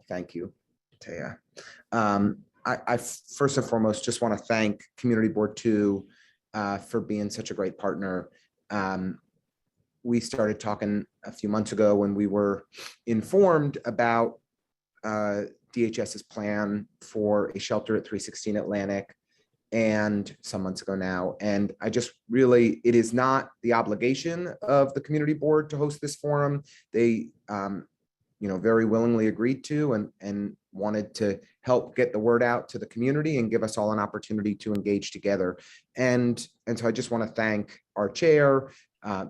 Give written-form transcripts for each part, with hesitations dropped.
Thank you, Taya. I first and foremost just want to thank Community Board 2 for being such a great partner. We started talking a few months ago when we were informed about DHS's plan for a shelter at 316 Atlantic, and some months ago now. And I just really, it is not the obligation of the Community Board to host this forum. They very willingly agreed to and wanted to help get the word out to the community and give us all an opportunity to engage together. And so I just want to thank our chair,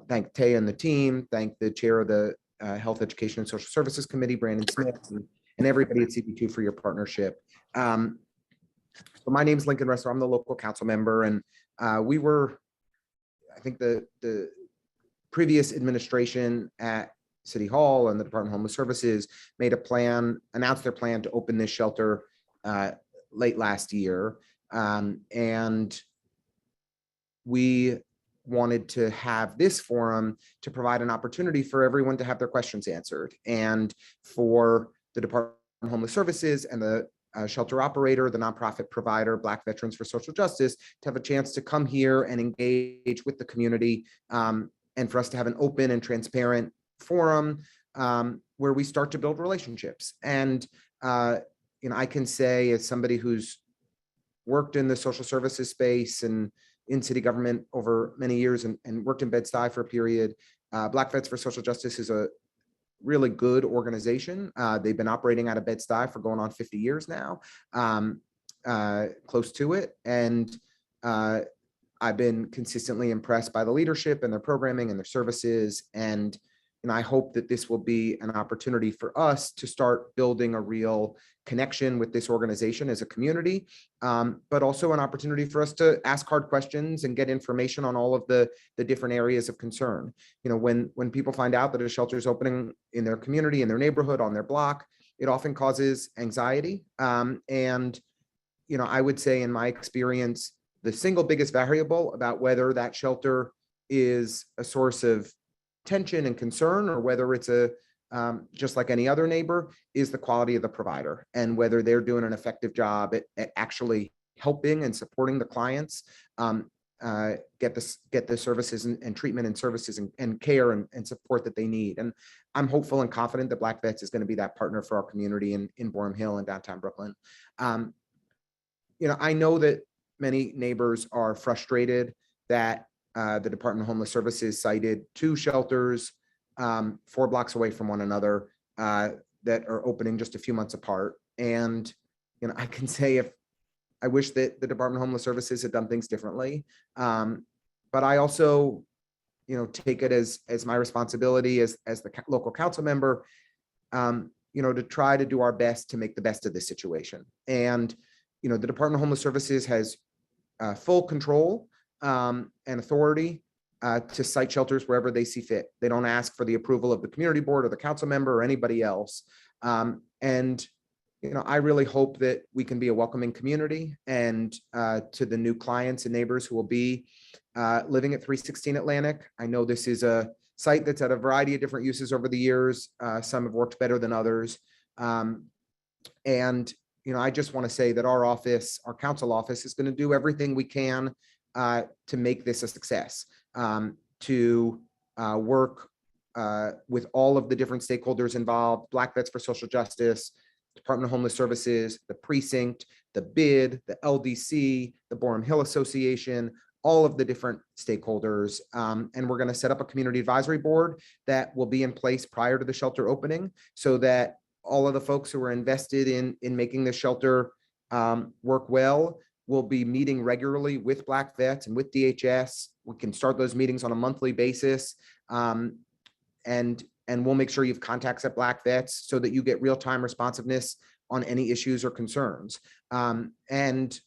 thank Taya and the team, thank the chair of the Health, Education, and Social Services Committee, Brandon Smith, and everybody at CB2 for your partnership. So my name is Lincoln Restler. I'm the local council member, and we were, I think the previous administration at City Hall and the Department of Homeless Services made a plan, announced their plan to open this shelter late last year. And we wanted to have this forum to provide an opportunity for everyone to have their questions answered, and for the Department of Homeless Services and the shelter operator, the nonprofit provider, Black Veterans for Social Justice, to have a chance to come here and engage with the community, and for us to have an open and transparent forum where we start to build relationships. And I can say, as somebody who's worked in the social services space and in city government over many years, and worked in Bed-Stuy for a period, Black Vets for Social Justice is a really good organization. They've been operating out of Bed-Stuy for going on 50 years now, close to it. And I've been consistently impressed by the leadership and their programming and their services. And I hope that this will be an opportunity for us to start building a real connection with this organization as a community, but also an opportunity for us to ask hard questions and get information on all of the different areas of concern. When people find out that a shelter is opening in their community, in their neighborhood, on their block, it often causes anxiety. And I would say, in my experience, the single biggest variable about whether that shelter is a source of tension and concern, or whether it's just like any other neighbor, is the quality of the provider, and whether they're doing an effective job at actually helping and supporting the clients get the services and treatment and services and care and support that they need. And I'm hopeful and confident that Black Vets is going to be that partner for our community in Boerum Hill and downtown Brooklyn. I know that many neighbors are frustrated that the Department of Homeless Services cited 2 shelters 4 blocks away from one another that are opening just a few months apart. And I can say, if I wish that the Department of Homeless Services had done things differently, but I also take it as my responsibility as the local council member to try to do our best to make the best of this situation. And the Department of Homeless Services has full control and authority to site shelters wherever they see fit. They don't ask for the approval of the community board or the council member or anybody else. And I really hope that we can be a welcoming community, and to the new clients and neighbors who will be living at 316 Atlantic. I know this is a site that's had a variety of different uses over the years. Some have worked better than others. And I just want to say that our office, our council office, is going to do everything we can to make this a success, to work with all of the different stakeholders involved: Black Vets for Social Justice, Department of Homeless Services, the precinct, the BID, the LDC, the Boerum Hill Association, all of the different stakeholders. And we're going to set up a community advisory board that will be in place prior to the shelter opening, so that all of the folks who are invested in making the shelter work well will be meeting regularly with Black Vets and with DHS. We can start those meetings on a monthly basis. And we'll make sure you have contacts at Black Vets so that you get real-time responsiveness on any issues or concerns. And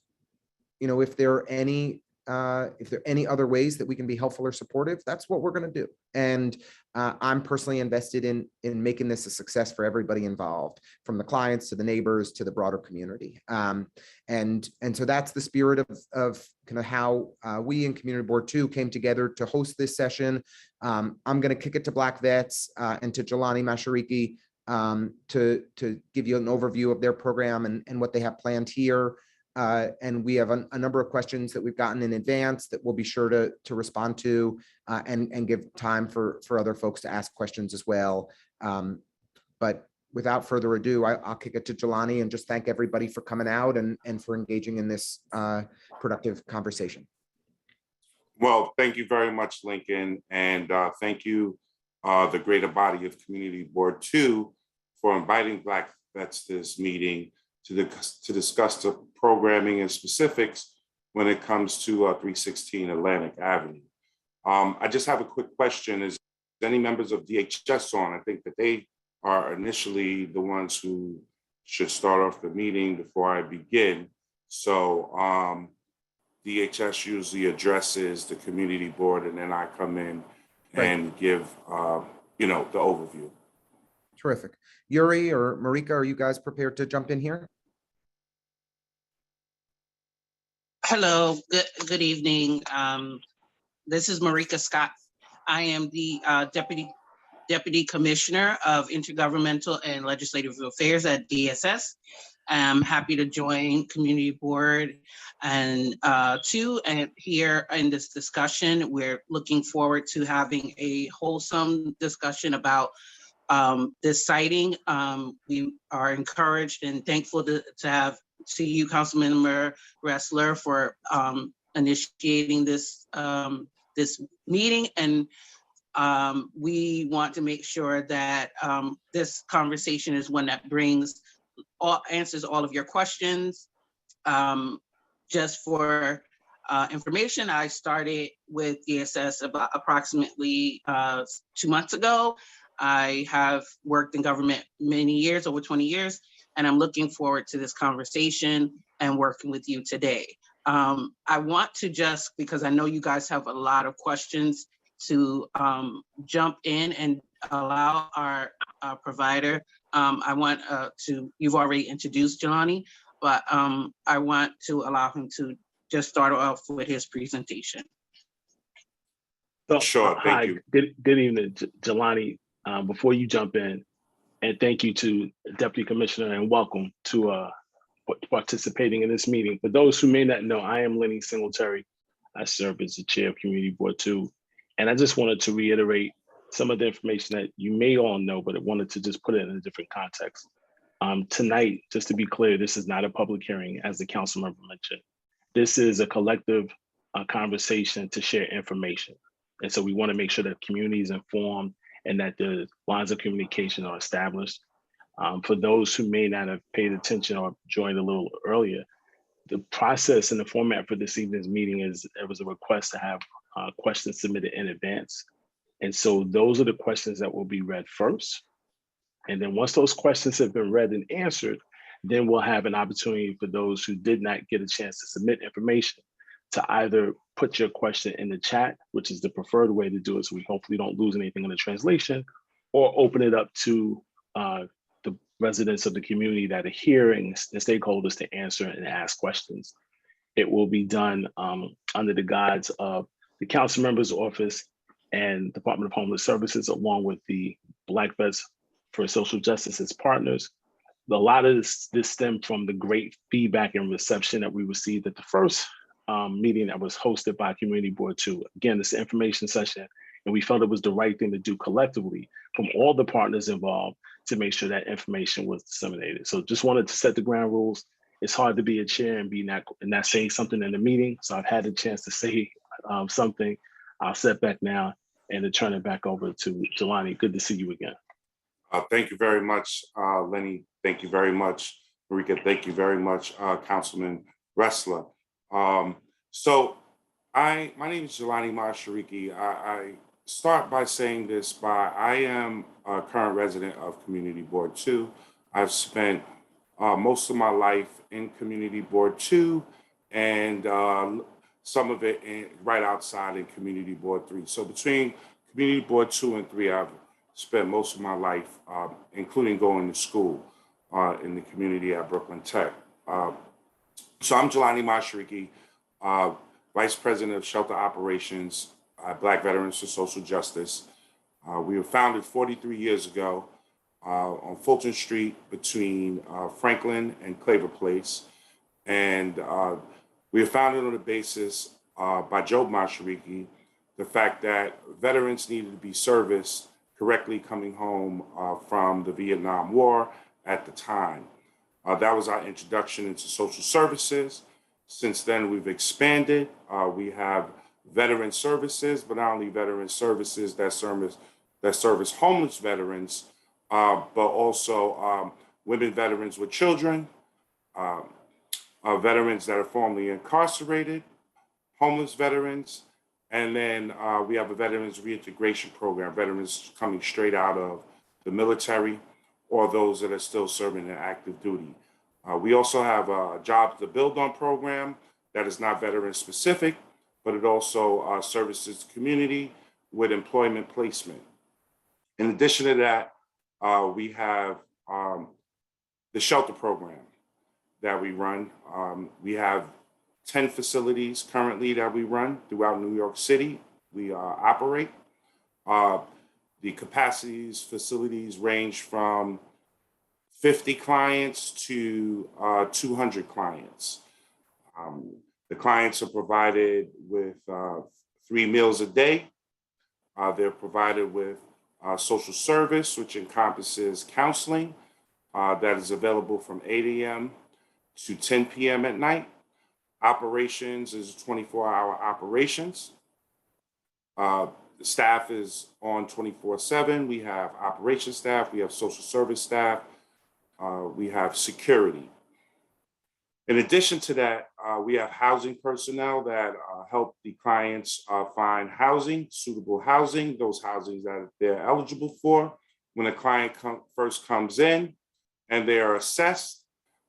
if there are any other ways that we can be helpful or supportive, that's what we're going to do. And I'm personally invested in making this a success for everybody involved, from the clients to the neighbors to the broader community. And so that's the spirit of kind of how we in Community Board 2 came together to host this session. I'm going to kick it to Black Vets and to Jelani Mashariki to give you an overview of their program and what they have planned here. And we have a number of questions that we've gotten in advance that we'll be sure to respond to and give time for other folks to ask questions as well. But without further ado, I'll kick it to Jelani and just thank everybody for coming out and for engaging in this productive conversation. Well, thank you very much, Lincoln. And thank you, the greater body of Community Board 2, for inviting Black vets to this meeting to discuss the programming and specifics when it comes to 316 Atlantic Avenue. I just have a quick question. Is any members of DHS on? I think that they are initially the ones who should start off the meeting before I begin. So DHS usually addresses the community board, and then I come in and give the overview. Terrific. Yuri or Marika, are you guys prepared to jump in here? Hello, good evening. This is Marika Scott. I am the Deputy Commissioner of Intergovernmental and Legislative Affairs at DSS. I'm happy to join Community Board and here in this discussion. We're looking forward to having a wholesome discussion about this siting. We are encouraged and thankful to you, Councilmember Restler, for initiating this this meeting, and we want to make sure that this conversation is one that answers all of your questions. Just for information, I started with DSS about approximately 2 months ago. I have worked in government many years, over 20 years, and I'm looking forward to this conversation and working with you today. I want to just, because I know you guys have a lot of questions, to jump in and allow our provider. I want you've already introduced Jelani, but I want to allow him to just start off with his presentation. So, sure, thank you. Good evening, Jelani. Before you jump in, and thank you to Deputy Commissioner and welcome to participating in this meeting. For those who may not know, I am Lenny Singletary. I serve as the chair of Community Board 2. And I just wanted to reiterate some of the information that you may all know, but I wanted to just put it in a different context. Tonight, just to be clear, this is not a public hearing, as the council member mentioned. This is a collective conversation to share information. And so we want to make sure that community is informed and that the lines of communication are established. For those who may not have paid attention or joined a little earlier, the process and the format for this evening's meeting is there was a request to have questions submitted in advance. And so those are the questions that will be read first. And then once those questions have been read and answered, then we'll have an opportunity for those who did not get a chance to submit information to either put your question in the chat, which is the preferred way to do it, so we hopefully don't lose anything in the translation, or open it up to the residents of the community that are hearing the stakeholders to answer and ask questions. It will be done under the guides of the council member's office and Department of Homeless Services, along with the Black Vets for Social Justice as partners. A lot of this stemmed from the great feedback and reception that we received at the first meeting that was hosted by Community Board 2. Again, this information session, and we felt it was the right thing to do collectively from all the partners involved to make sure that information was disseminated. So just wanted to set the ground rules. It's hard to be a chair and not saying something in the meeting. So I've had a chance to say something. I'll sit back now and to turn it back over to Jelani. Good to see you again. Thank you very much, Lenny. Thank you very much, Marika. Thank you very much, Councilman Restler. So my name is Jelani Mashariki. I start by saying this I am a current resident of Community Board 2. I've spent most of my life in Community Board 2 and some of it right outside in Community Board 3. So between Community Board 2 and 3, I've spent most of my life, including going to school in the community at Brooklyn Tech. So I'm Jelani Mashariki, Vice President of Shelter Operations at Black Veterans for Social Justice. We were founded 43 years ago on Fulton Street between Franklin and Claver Place. And we were founded on the basis by Joe Mashariki, the fact that veterans needed to be serviced correctly coming home from the Vietnam War at the time. That was our introduction into social services. Since then, we've expanded. We have veteran services, but not only veteran services that service homeless veterans, but also women veterans with children, veterans that are formerly incarcerated, homeless veterans, and then we have a veterans reintegration program, veterans coming straight out of the military or those that are still serving in active duty. We also have a Jobs to Build On program that is not veteran specific, but it also services the community with employment placement. In addition to that, we have the shelter program that we run. We have 10 facilities currently that we run throughout New York City. We operate. The facilities range from 50 clients to 200 clients. The clients are provided with 3 meals a day. They're provided with social service, which encompasses counseling that is available from 8 a.m. to 10 p.m. at night. Operations is 24-hour operations. The staff is on 24/7. We have operations staff, we have social service staff, we have security. In addition to that, we have housing personnel that help the clients find housing, suitable housing, those housings that they're eligible for. When a client first comes in and they are assessed,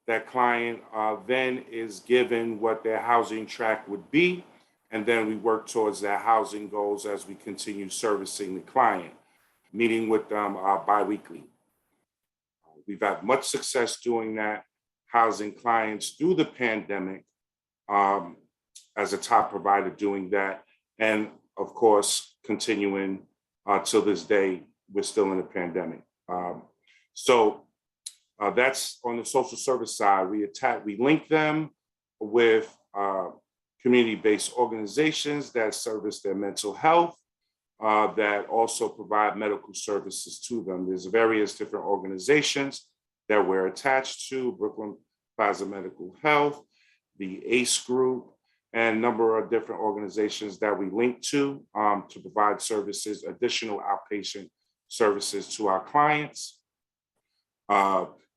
that client then is given what their housing track would be, and then we work towards their housing goals as we continue servicing the client, meeting with them biweekly. We've had much success doing that, housing clients through the pandemic as a top provider doing that, and of course, continuing till this day, we're still in the pandemic. That's on the social service side. We link them with community-based organizations that service their mental health, that also provide medical services to them. There's various different organizations that we're attached to: Brooklyn Plaza Medical Health, the ACE Group, and a number of different organizations that we link to provide services, additional outpatient services to our clients.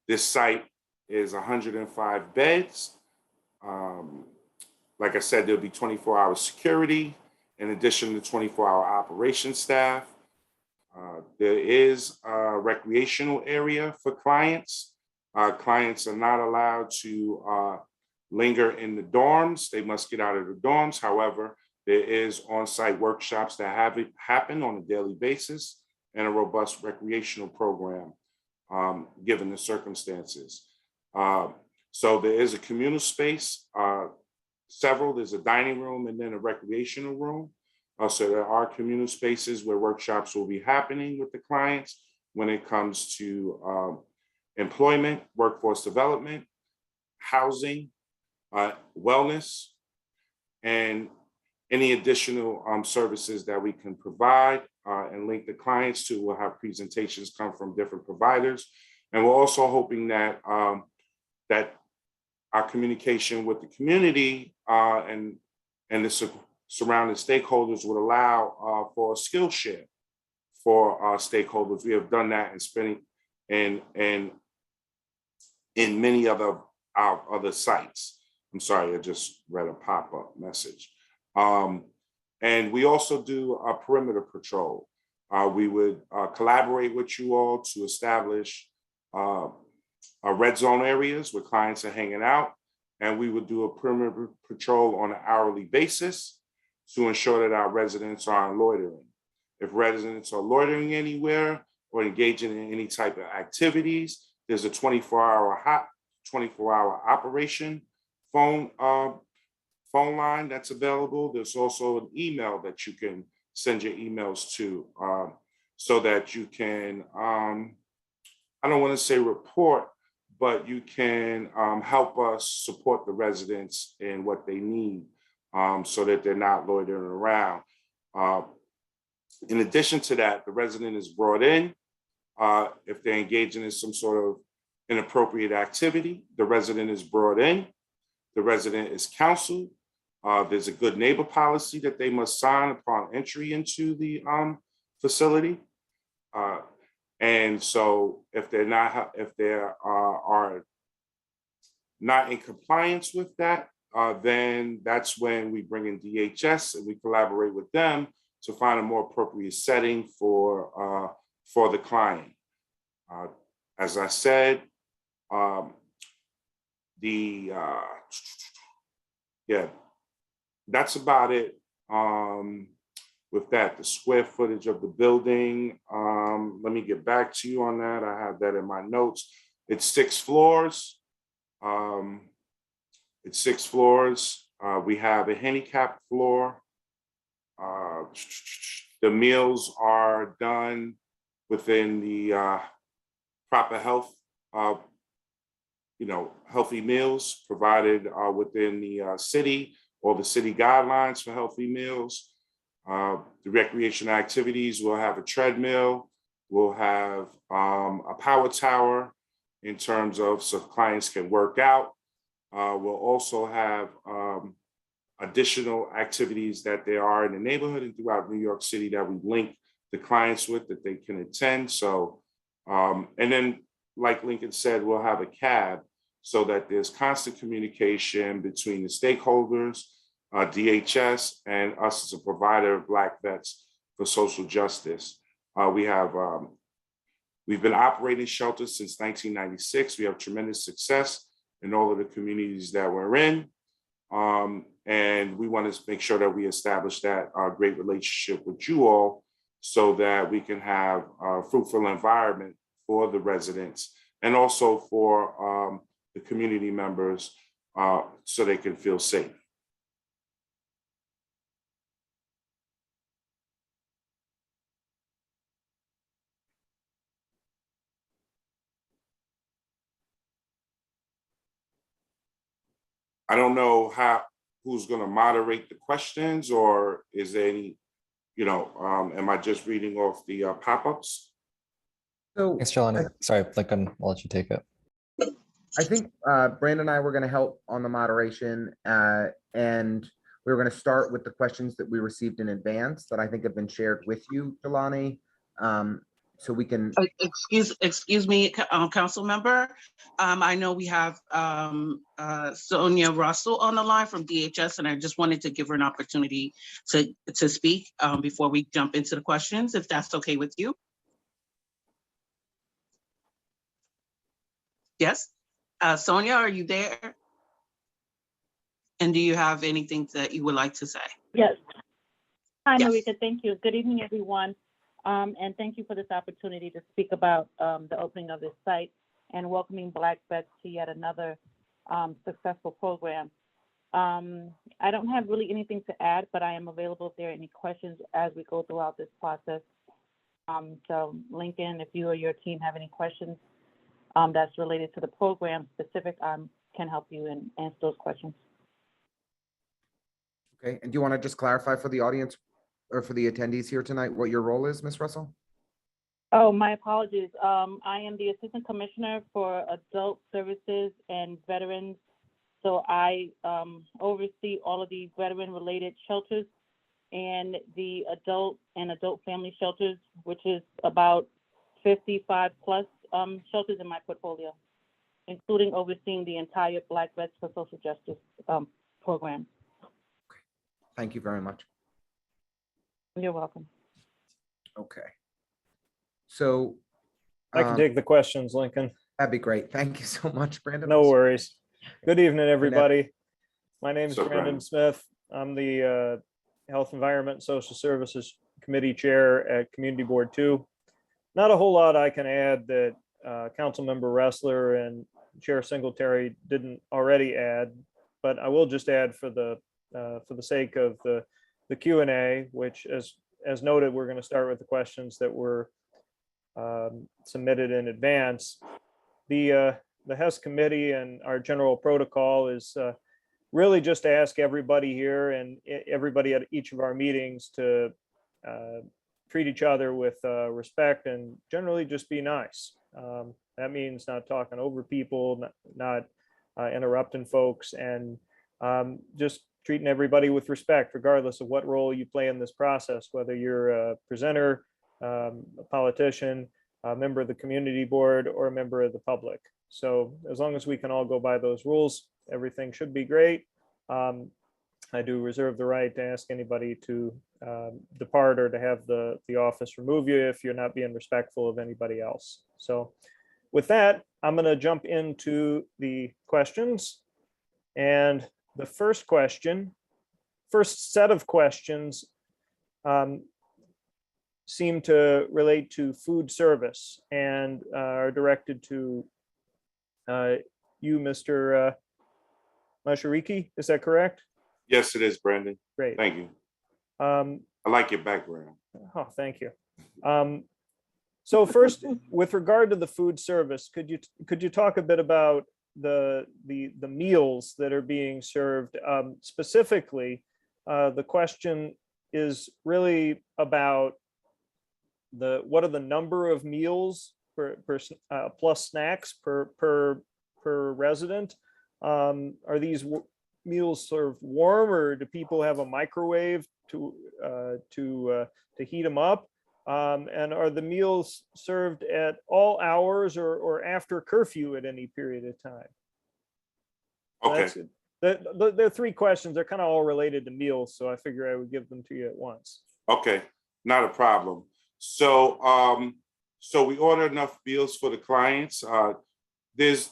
This site is 105 beds. Like I said, there'll be 24-hour security in addition to 24-hour operation staff. There is a recreational area for clients. Clients are not allowed to linger in the dorms. They must get out of the dorms. However, there is on-site workshops that happen on a daily basis and a robust recreational program given the circumstances. So there is a communal space, there's a dining room and then a recreational room. So there are communal spaces where workshops will be happening with the clients when it comes to employment, workforce development, housing, wellness, and any additional services that we can provide and link the clients to. We'll have presentations come from different providers. And we're also hoping that that our communication with the community and the surrounding stakeholders would allow for a skill share for our stakeholders. We have done that in many our other sites. I'm sorry, I just read a pop-up message. And we also do a perimeter patrol. We would collaborate with you all to establish red zone areas where clients are hanging out. And we would do a perimeter patrol on an hourly basis to ensure that our residents aren't loitering. If residents are loitering anywhere or engaging in any type of activities, there's a 24-hour operation phone line that's available. There's also an email that you can send your emails to so that you can I don't want to say report, but you can help us support the residents in what they need so that they're not loitering around. In addition to that, the resident is brought in. If they're engaging in some sort of inappropriate activity, the resident is brought in. The resident is counseled. There's a good neighbor policy that they must sign upon entry into the facility. And so if they are not in compliance with that, then that's when we bring in DHS and we collaborate with them to find a more appropriate setting for the client. As I said, yeah, that's about it. With that, the square footage of the building, let me get back to you on that. I have that in my notes. It's 6 floors. We have a handicap floor. The meals are done within the proper health, healthy meals provided within the city or the city guidelines for healthy meals. The recreation activities will have a treadmill, we'll have a power tower in terms of so clients can work out. We'll also have additional activities that there are in the neighborhood and throughout New York City that we link the clients with that they can attend. So, and then like Lincoln said, we'll have a cab so that there's constant communication between the stakeholders, DHS, and us as a provider of Black vets for social justice. We've been operating shelters since 1996. We have tremendous success in all of the communities that we're in. And we want to make sure that we establish that great relationship with you all so that we can have a fruitful environment for the residents and also for the community members so they can feel safe. I don't know who's going to moderate the questions, or is there any, am I just reading off the pop-ups? So Thanks, Jelani. Sorry, Lincoln, I'll let you take it. I think Brandon and I were going to help on the moderation, and we were going to start with the questions that we received in advance that I think have been shared with you, Jelani. So we can. Excuse me, council member. I know we have Sonia Russell on the line from DHS, and I just wanted to give her an opportunity to speak before we jump into the questions, if that's okay with you. Yes, Sonia, are you there? And do you have anything that you would like to say? Yes. Hi, Yes. Marika. Thank you. Good evening, everyone. And thank you for this opportunity to speak about the opening of this site and welcoming Black vets to yet another successful program. I don't have really anything to add, but I am available if there are any questions as we go throughout this process. So Lincoln, if you or your team have any questions that's related to the program specific, can help you and answer those questions. Okay, and do you want to just clarify for the audience or for the attendees here tonight what your role is, Ms. Russell? Oh, my apologies. I am the Assistant Commissioner for Adult Services and Veterans. So I oversee all of the veteran-related shelters and the adult and adult family shelters, which is about 55 plus shelters in my portfolio, including overseeing the entire Black Vets for Social Justice program. Okay. Thank you very much. You're welcome. Okay. So I can take the questions, Lincoln. that'd be great. Thank you so much, Brandon. No worries. Good evening, everybody. My name is What's up, Brandon Smith. I'm the Health, Environment, and Social Services Committee Chair at Community Board 2. Not a whole lot I can add that Councilmember Restler and Chair Singletary didn't already add, but I will just add for the sake of the Q&A, which as noted, we're going to start with the questions that were submitted in advance. The HES committee and our general protocol is really just to ask everybody here and everybody at each of our meetings to treat each other with respect and generally just be nice. That means not talking over people, not interrupting folks, and just treating everybody with respect, regardless of what role you play in this process, whether you're a presenter, a politician, a member of the community board, or a member of the public. So as long as we can all go by those rules, everything should be great. I do reserve the right to ask anybody to depart or to have the office remove you if you're not being respectful of anybody else. So with that, I'm going to jump into the questions. And the first set of questions seem to relate to food service and are directed to you, Mr. Mashariki. Is that correct? Yes, it is, Brandon. Great. Thank you. I like your background. Oh, thank you. So first, with regard to the food service, could you talk a bit about the meals that are being served? Specifically, the question is really about what are the number of meals per plus snacks per resident? Are these meals served warm, or do people have a microwave to heat them up? And are the meals served at all hours or after curfew at any period of time? Okay. There are three questions. They're kind of all related to meals, so I figure I would give them to you at once. Okay, not a problem. So, so we order enough meals for the clients. There's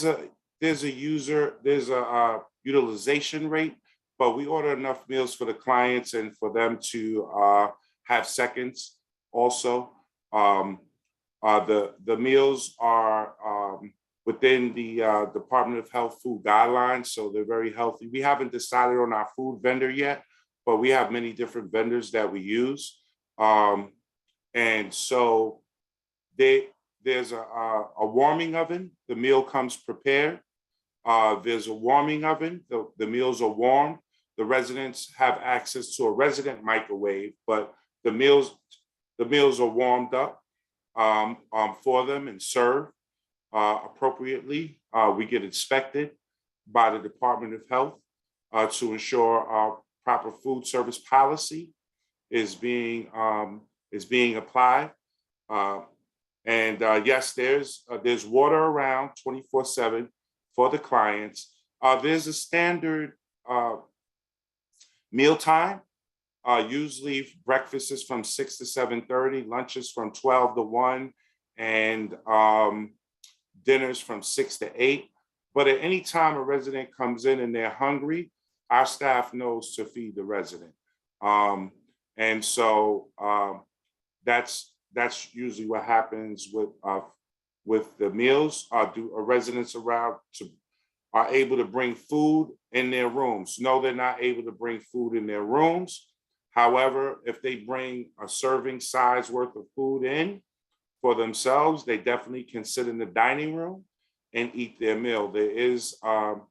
a utilization rate, but we order enough meals for the clients and for them to have seconds also. The meals are within the Department of Health food guidelines, so they're very healthy. We haven't decided on our food vendor yet, but we have many different vendors that we use. And so there's a warming oven. The meal comes prepared. There's a warming oven. The meals are warmed. The residents have access to a resident microwave, but the meals are warmed up for them and served appropriately. We get inspected by the Department of Health to ensure our proper food service policy is being applied. And yes, there's water around 24/7 for the clients. There's a standard meal time. Usually breakfast is from 6 to 7:30, lunch is from 12 to 1, and dinners from 6 to 8. But at any time a resident comes in and they're hungry, our staff knows to feed the resident. And so that's usually what happens with the meals. Residents are able to bring food in their rooms. No, they're not able to bring food in their rooms. However, if they bring a serving size worth of food in for themselves, they definitely can sit in the dining room and eat their meal. There is an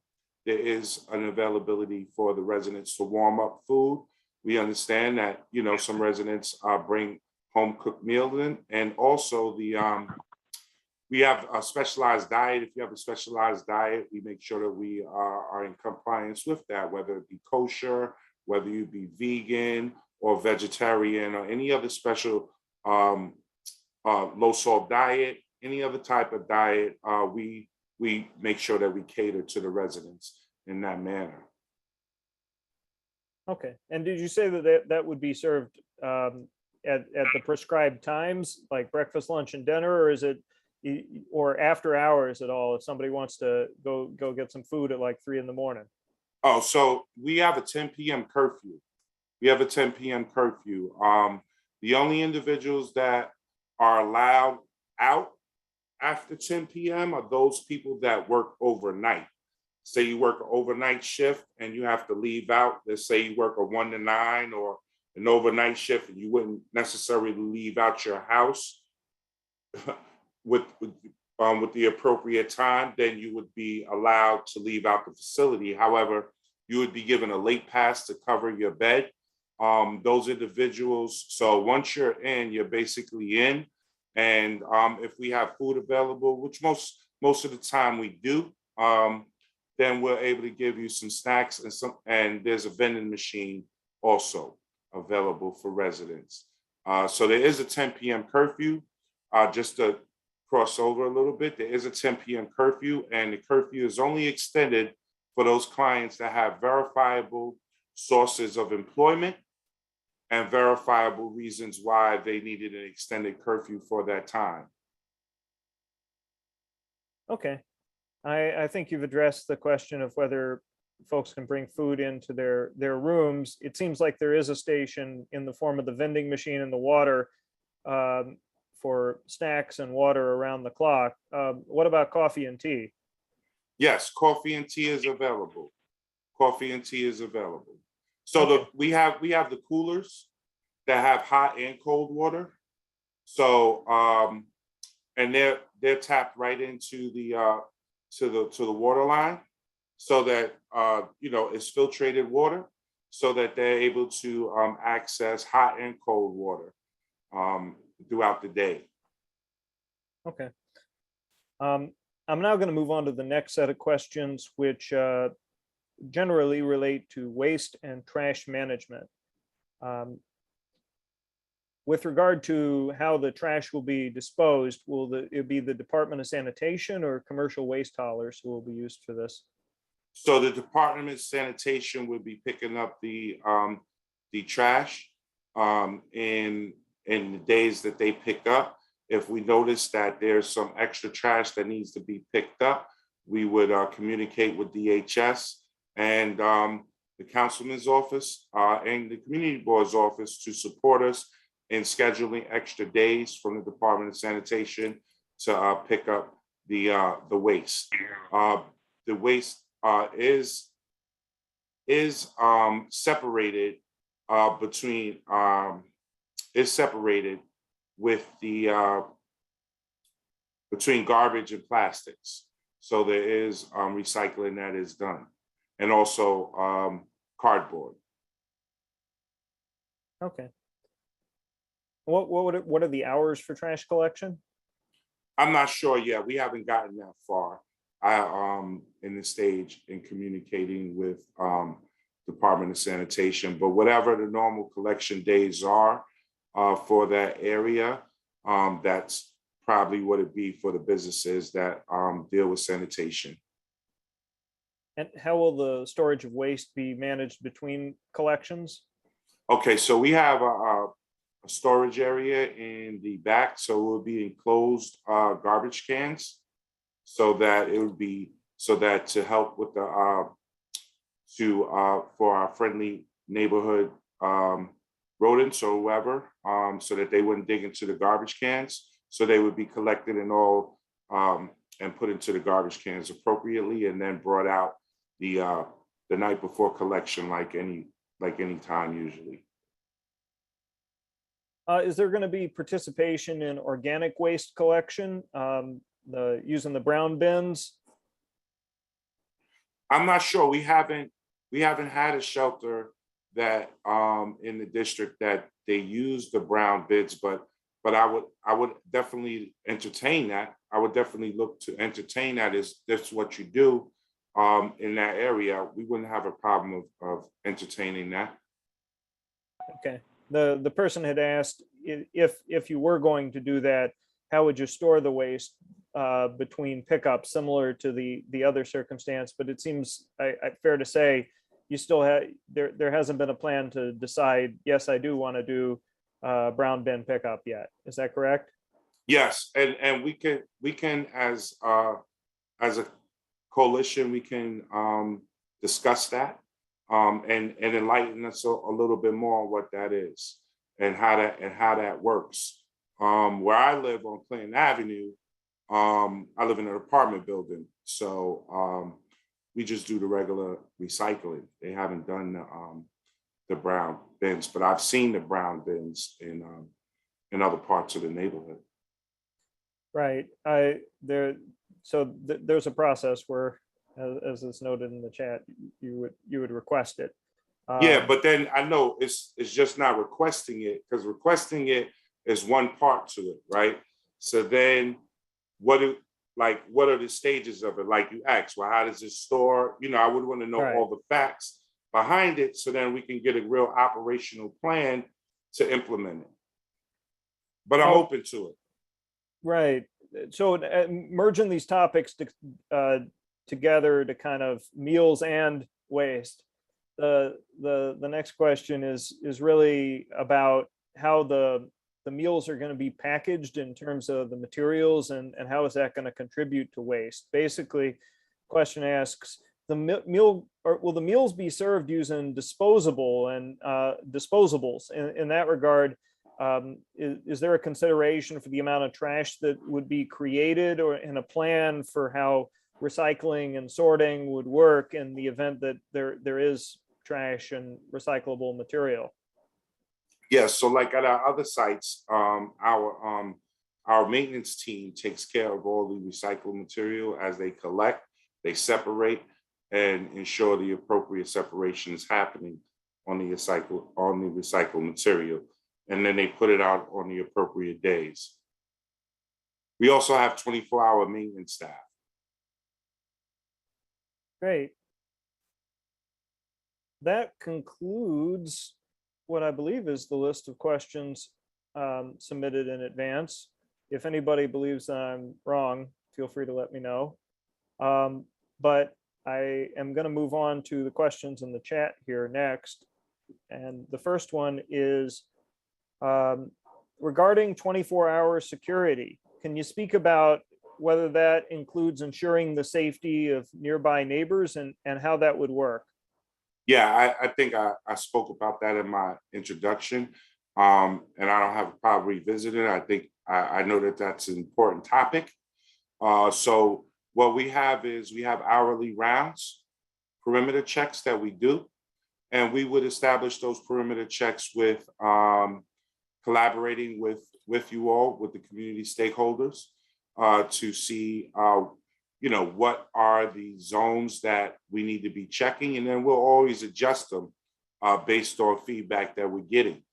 availability for the residents to warm up food. We understand that, some residents bring home cooked meal in, and also we have a specialized diet. If you have a specialized diet, we make sure that we are in compliance with that, whether it be kosher, whether you be vegan or vegetarian or any other special low salt diet, any other type of diet, we make sure that we cater to the residents in that manner. Okay. And did you say that would be served at the prescribed times, like breakfast, lunch, and dinner, or is it, or after hours at all, if somebody wants to go get some food at like 3 a.m? Oh, so we have a 10 p.m. curfew. The only individuals that are allowed out after 10 p.m. are those people that work overnight. Say you work an overnight shift and you have to leave out. Let's say you work a 1 to 9 or an overnight shift and you wouldn't necessarily leave out your house with the appropriate time, then you would be allowed to leave out the facility. However, you would be given a late pass to cover your bed. Those individuals, so once you're in, you're basically in. And if we have food available, which most of the time we do, then we're able to give you some snacks and there's a vending machine also available for residents. So there is a 10 p.m. curfew. Just to cross over a little bit, there is a 10 p.m. curfew, and the curfew is only extended for those clients that have verifiable sources of employment and verifiable reasons why they needed an extended curfew for that time. Okay. I think you've addressed the question of whether folks can bring food into their rooms. It seems like there is a station in the form of the vending machine and the water for snacks and water around the clock. What about coffee and tea? Yes, coffee and tea is available. Coffee and tea is available. So Okay. we have the coolers that have hot and cold water. So and they're tapped right into the to the water line, so that it's filtrated water, so that they're able to access hot and cold water throughout the day. Okay. I'm now going to move on to the next set of questions, which generally relate to waste and trash management. With regard to how the trash will be disposed, will it be the Department of Sanitation or commercial waste haulers who will be used for this? So the Department of Sanitation would be picking up the trash in the days that they pick up. If we notice that there's some extra trash that needs to be picked up, we would communicate with DHS and the councilman's office and the community board's office to support us in scheduling extra days from the Department of Sanitation to pick up the waste. The waste is separated with the between garbage and plastics. So there is recycling that is done, and also cardboard. Okay. What are the hours for trash collection? I'm not sure yet. We haven't gotten that far. In the stage in communicating with Department of Sanitation, but whatever the normal collection days are for that area, that's probably what it'd be for the businesses that deal with sanitation. And how will the storage of waste be managed between collections? Okay, so we have a storage area in the back, so it will be enclosed garbage cans, so that to help with the for our friendly neighborhood rodents or whoever, so that they wouldn't dig into the garbage cans. So they would be collected and all and put into the garbage cans appropriately, and then brought out the night before collection, like any time usually. Is there going to be participation in organic waste collection, using the brown bins? I'm not sure. We haven't had a shelter that in the district that they use the brown bins, but I would definitely entertain that. I would definitely look to entertain that. Is that's what you do in that area? We wouldn't have a problem of entertaining that. Okay. The person had asked if you were going to do that, how would you store the waste between pickups, similar to the other circumstance? But it seems fair to say you still have there hasn't been a plan to decide, yes, I do want to do brown bin pickup yet. Is that correct? Yes, and we can as a coalition, we can discuss that and enlighten us a little bit more on what that is and how that works. Where I live on Clinton Avenue, I live in an apartment building, so we just do the regular recycling. They haven't done the brown bins, but I've seen the brown bins in other parts of the neighborhood. Right. There's a process where, as is noted in the chat, you would request it. Yeah, but then I know it's just not requesting it, because requesting it is one part to it, right? So then what are the stages of it? Like you asked, well, how does it store? I would want to know Right. all the facts behind it, so then we can get a real operational plan to implement it. But I'm open to it. Right. So merging these topics together to kind of meals and waste. The next question is really about how the meals are going to be packaged in terms of the materials, and how is that going to contribute to waste. Basically, question asks, will the meals be served using disposable and disposables? In that regard, is there a consideration for the amount of trash that would be created, or in a plan for how recycling and sorting would work in the event that there is trash and recyclable material? Yes, so like at our other sites, our maintenance team takes care of all the recycled material as they collect, they separate, and ensure the appropriate separation is happening on the recycled material, and then they put it out on the appropriate days. We also have 24-hour maintenance staff. Great. That concludes what I believe is the list of questions submitted in advance. If anybody believes that I'm wrong, feel free to let me know. But I am going to move on to the questions in the chat here next. And the first one is regarding 24-hour security. Can you speak about whether that includes ensuring the safety of nearby neighbors, and how that would work? Yeah, I think I spoke about that in my introduction, and I don't have a problem revisiting it. I think I know that that's an important topic. So what we have is we have hourly rounds, perimeter checks that we do, and we would establish those perimeter checks with collaborating with you all, with the community stakeholders, to see what are the zones that we need to be checking, and then we'll always adjust them based on feedback that we're getting.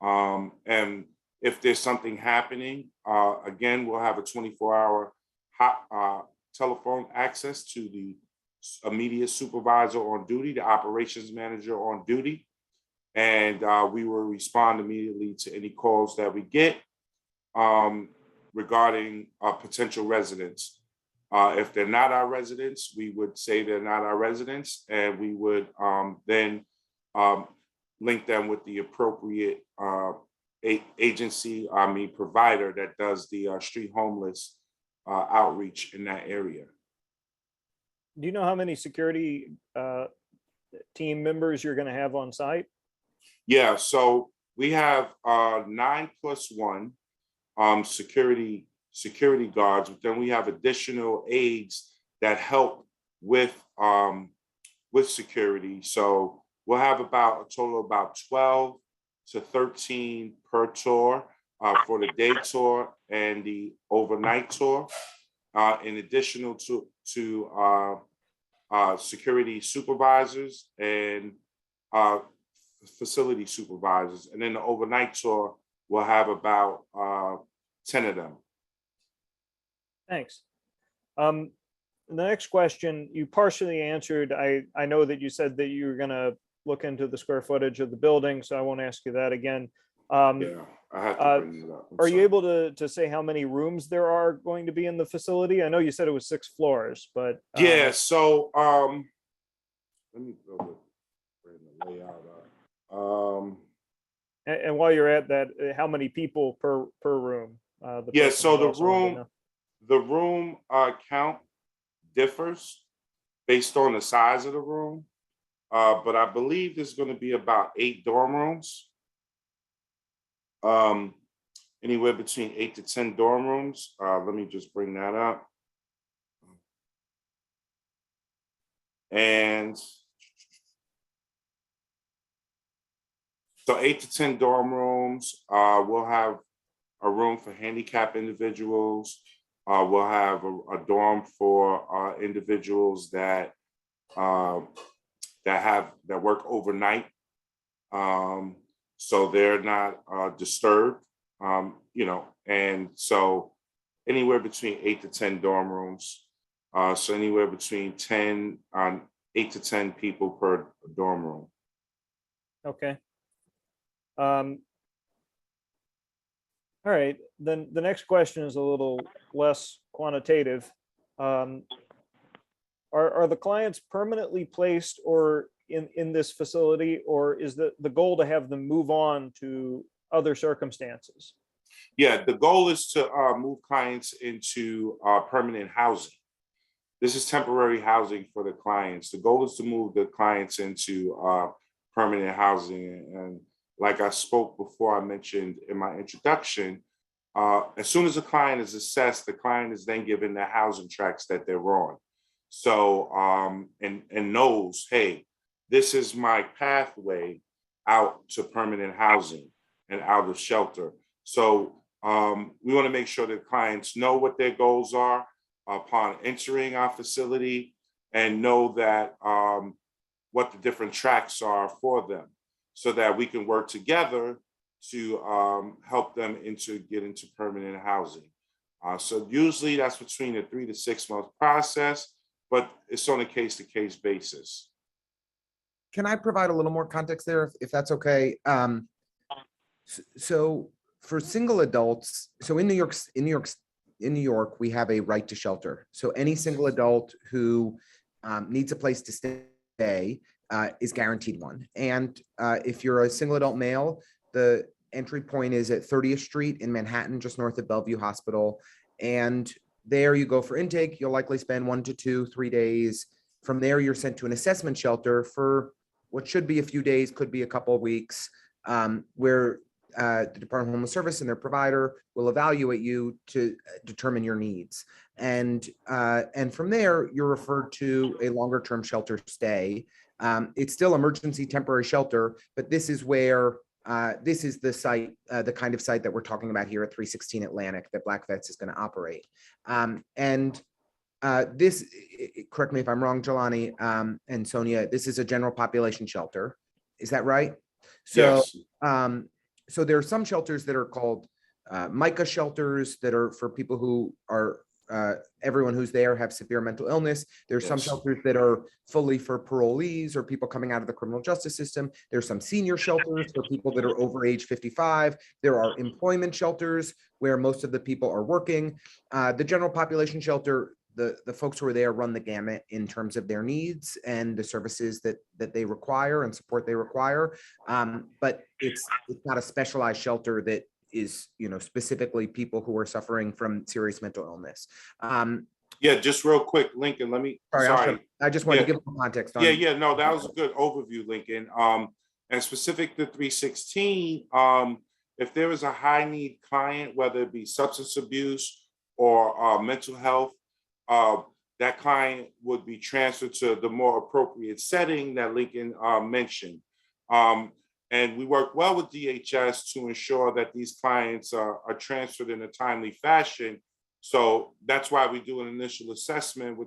And if there's something happening, again, we'll have a 24-hour telephone access to the immediate supervisor on duty, the operations manager on duty, and we will respond immediately to any calls that we get regarding potential residents. If they're not our residents, we would say they're not our residents, and we would then link them with the appropriate provider that does the street homeless outreach in that area. Do you know how many security team members you're going to have on site? Yeah, so we have 9+1 security guards, but then we have additional aides that help with security. So we'll have about a total of about 12 to 13 per tour for the day tour and the overnight tour, in addition to security supervisors and facility supervisors. And then the overnight tour will have about 10 of them. Thanks. The next question you partially answered. I know that you said that you were going to look into the square footage of the building, so I won't ask you that again. Yeah, I have to bring it up. Are you able to say how many rooms there are going to be in the facility? I know you said it was 6 floors, but yeah. So let me go with the layout up. And while you're at that, how many people per room? Yeah. So the room count differs based on the size of the room, but I believe there's going to be about 8 dorm rooms. Anywhere between 8 to 10 dorm rooms. Let me just bring that up. And so 8 to 10 dorm rooms. We'll have a room for handicapped individuals, We'll have a dorm for individuals that work overnight, so they're not disturbed. And so anywhere between 8 to 10 dorm rooms. So anywhere between 8 to 10 people per dorm room. Okay. All right, then the next question is a little less quantitative. Are the clients permanently placed or in this facility, or is the goal to have them move on to other circumstances? Yeah, the goal is to move clients into permanent housing. This is temporary housing for the clients. The goal is to move the clients into permanent housing. And like I spoke before, I mentioned in my introduction, as soon as a client is assessed, the client is then given the housing tracks that they're on. So, and knows, hey, this is my pathway out to permanent housing and out of shelter. So we want to make sure that clients know what their goals are upon entering our facility and know that what the different tracks are for them, so that we can work together to help them get into permanent housing. So usually that's between a 3 to 6 month process, but it's on a case-to-case basis. Can I provide a little more context there, if that's okay? So for single adults, so in New York, we have a right to shelter. So any single adult who needs a place to stay is guaranteed one. And if you're a single adult male, the entry point is at 30th Street in Manhattan, just north of Bellevue Hospital. And there you go for intake. You'll likely spend 1 to 2, 3 days. From there, you're sent to an assessment shelter for what should be a few days, could be a couple of weeks, where the Department of Homeless Service and their provider will evaluate you to determine your needs. And from there, you're referred to a longer term shelter stay. It's still emergency temporary shelter, but this is where this is the site, the kind of site that we're talking about here at 316 Atlantic that Black Vets is going to operate. This, correct me if I'm wrong, Jelani and Sonia, this is a general population shelter. Is that right? So, Yes. So there are some shelters that are called MICA shelters that are for people who are, everyone who's there have severe mental illness. There's some Yes. shelters that are fully for parolees or people coming out of the criminal justice system. There's some senior shelters for people that are over age 55. There are employment shelters where most of the people are working. The general population shelter, the folks who are there run the gamut in terms of their needs and the services that they require and support they require. But it's not a specialized shelter that is, specifically people who are suffering from serious mental illness. Yeah, just real quick, Lincoln, let me, sorry. I just wanted Yeah. to give some context on. Yeah, no, that was a good overview, Lincoln. And specific to 316, if there is a high need client, whether it be substance abuse or mental health, that client would be transferred to the more appropriate setting that Lincoln mentioned. And we work well with DHS to ensure that these clients are transferred in a timely fashion. So that's why we do an initial assessment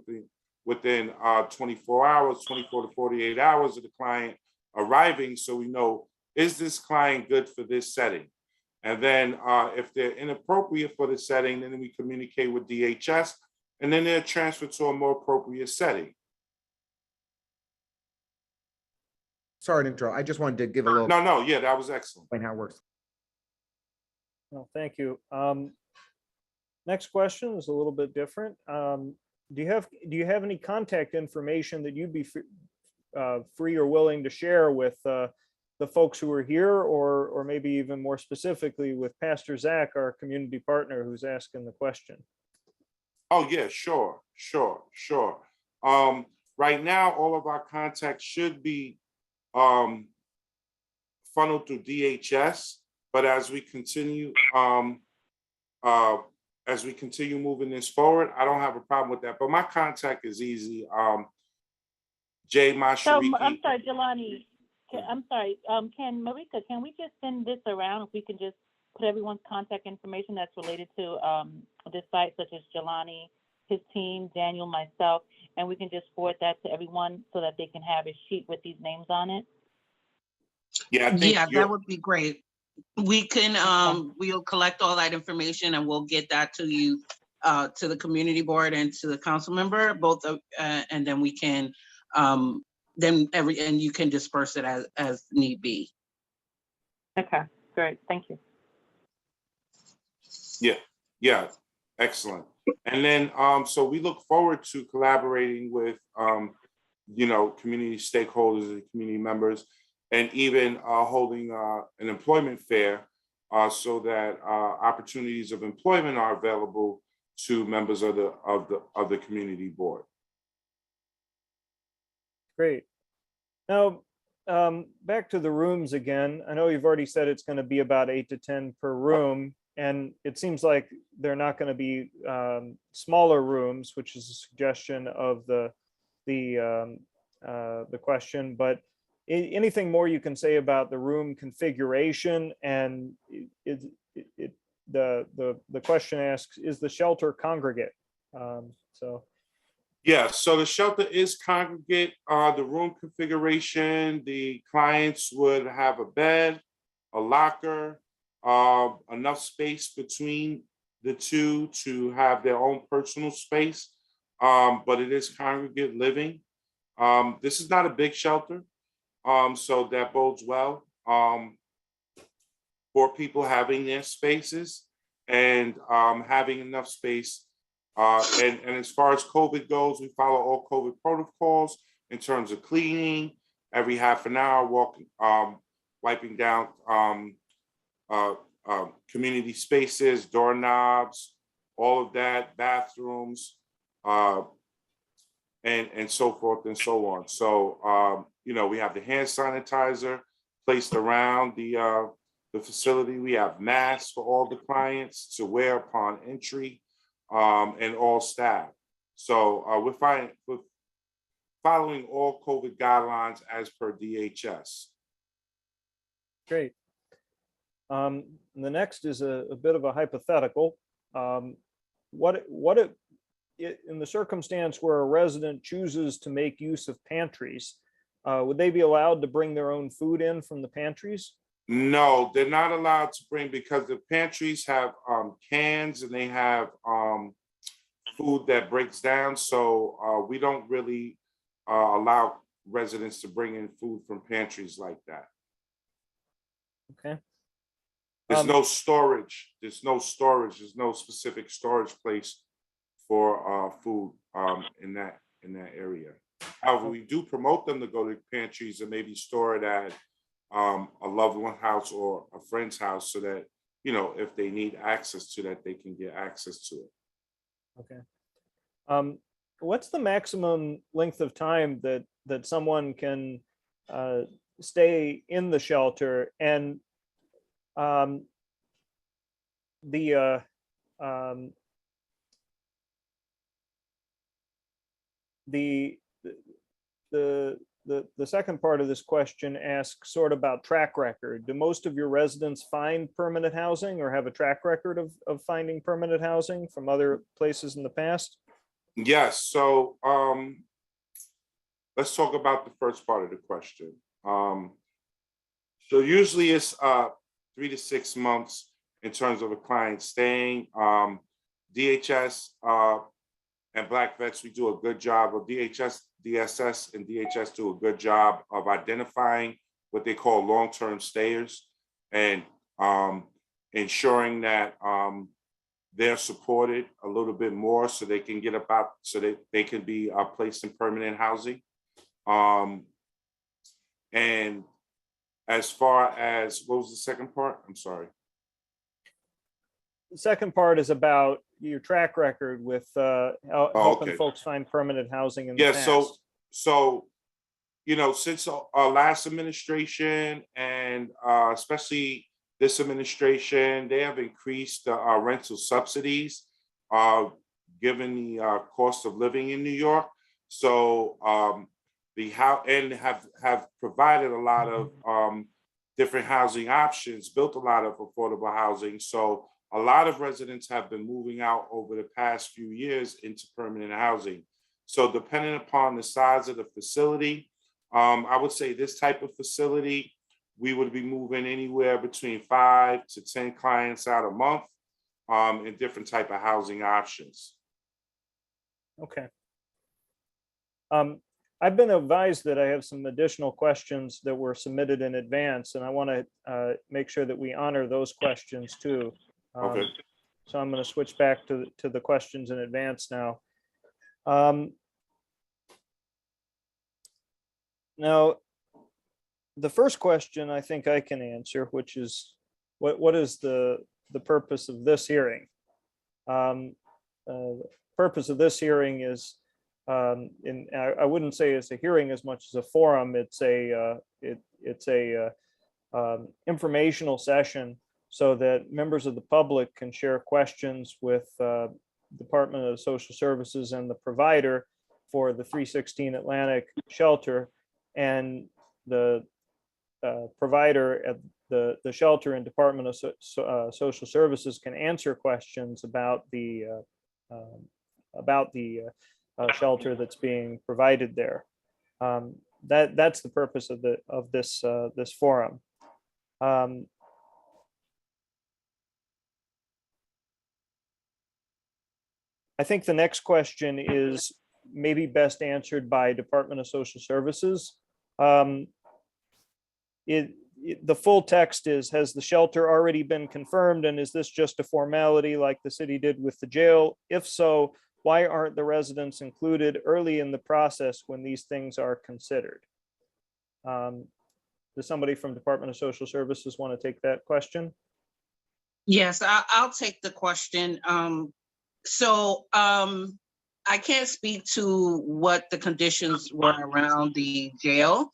within 24 hours, 24 to 48 hours of the client arriving. So we know, is this client good for this setting? And then if they're inappropriate for the setting, then we communicate with DHS, and then they're transferred to a more appropriate setting. Sorry to interrupt. I just wanted to give a little. No, yeah, that was excellent. Explain how it works. Well, thank you. Next question is a little bit different. Do you have any contact information that you'd be free or willing to share with the folks who are here, or maybe even more specifically with Pastor Zach, our community partner who's asking the question? Oh yeah, sure. Right now, all of our contacts should be funneled through DHS, but as we continue moving this forward, I don't have a problem with that. But my contact is easy. Jay Mashariki. So I'm sorry, Jelani. I'm sorry. Can Marika, can we just send this around? If we can just put everyone's contact information that's related to this site, such as Jelani, his team, Daniel, myself, and we can just forward that to everyone so that they can have a sheet with these names on it. Yeah, I think Yeah, that would be great. We can, Okay. we'll collect all that information and we'll get that to you, to the community board and to the council member, both of, and then we can, and you can disperse it as need be. Okay, great, thank you. Yeah, excellent. And then, so we look forward to collaborating with, community stakeholders and community members, and even holding an employment fair so that opportunities of employment are available to members of the community board. Great. Now, back to the rooms again. I know you've already said it's going to be about 8 to 10 per room, and it seems like they're not going to be smaller rooms, which is a suggestion of the question. But anything more you can say about the room configuration? And the question asks, is the shelter congregate? Yeah, so the shelter is congregate. The room configuration, the clients would have a bed, a locker, enough space between the two to have their own personal space, but it is congregate living. This is not a big shelter, so that bodes well for people having their spaces and having enough space. And as far as COVID goes, we follow all COVID protocols in terms of cleaning every half an hour, wiping down community spaces, doorknobs, all of that, bathrooms, and so forth and so on. So, we have the hand sanitizer placed around the facility. We have masks for all the clients to wear upon entry. And all staff. So we're following all COVID guidelines as per DHS. Great. The next is a bit of a hypothetical. What in the circumstance where a resident chooses to make use of pantries, would they be allowed to bring their own food in from the pantries? No, they're not allowed to bring, because the pantries have cans and they have food that breaks down. So we don't really allow residents to bring in food from pantries like that. Okay. There's no storage. There's no storage. There's no specific storage place for food in that area. However, we do promote them to go to pantries and maybe store it at a loved one house or a friend's house, so that, if they need access to that, they can get access to it. Okay. What's the maximum length of time that someone can stay in the shelter? And the second part of this question asks sort of about track record. Do most of your residents find permanent housing or have a track record of finding permanent housing from other places in the past? Yes. So let's talk about the first part of the question. So usually it's 3 to 6 months in terms of a client staying. DHS and Black Vets, we do a good job of DSS and DHS do a good job of identifying what they call long-term stayers and ensuring that they're supported a little bit more so they can so that they can be placed in permanent housing. And as far as, what was the second part? I'm sorry. The second part is about your track record with helping folks find permanent housing in the past. So since our last administration and especially this administration, they have increased our rental subsidies given the cost of living in New York. So and have provided a lot of different housing options, built a lot of affordable housing. So a lot of residents have been moving out over the past few years into permanent housing. So depending upon the size of the facility, I would say this type of facility, we would be moving anywhere between 5 to 10 clients out a month in different type of housing options. Okay. I've been advised that I have some additional questions that were submitted in advance, and I want to make sure that we honor those questions too. Okay. So I'm going to switch back to the questions in advance now. Now, the first question I think I can answer, which is, what is the purpose of this hearing? The purpose of this hearing is, I wouldn't say it's a hearing as much as a forum. It's a informational session so that members of the public can share questions with Department of Social Services and the provider for the 316 Atlantic shelter, and the provider at the shelter and Department of Social Services can answer questions about the shelter that's being provided there. That's the purpose of this forum. I think the next question is maybe best answered by Department of Social Services. The full text is, has the shelter already been confirmed, and is this just a formality like the city did with the jail? If so, why aren't the residents included early in the process when these things are considered? Does somebody from Department of Social Services want to take that question? Yes, I'll take the question. I can't speak to what the conditions were around the jail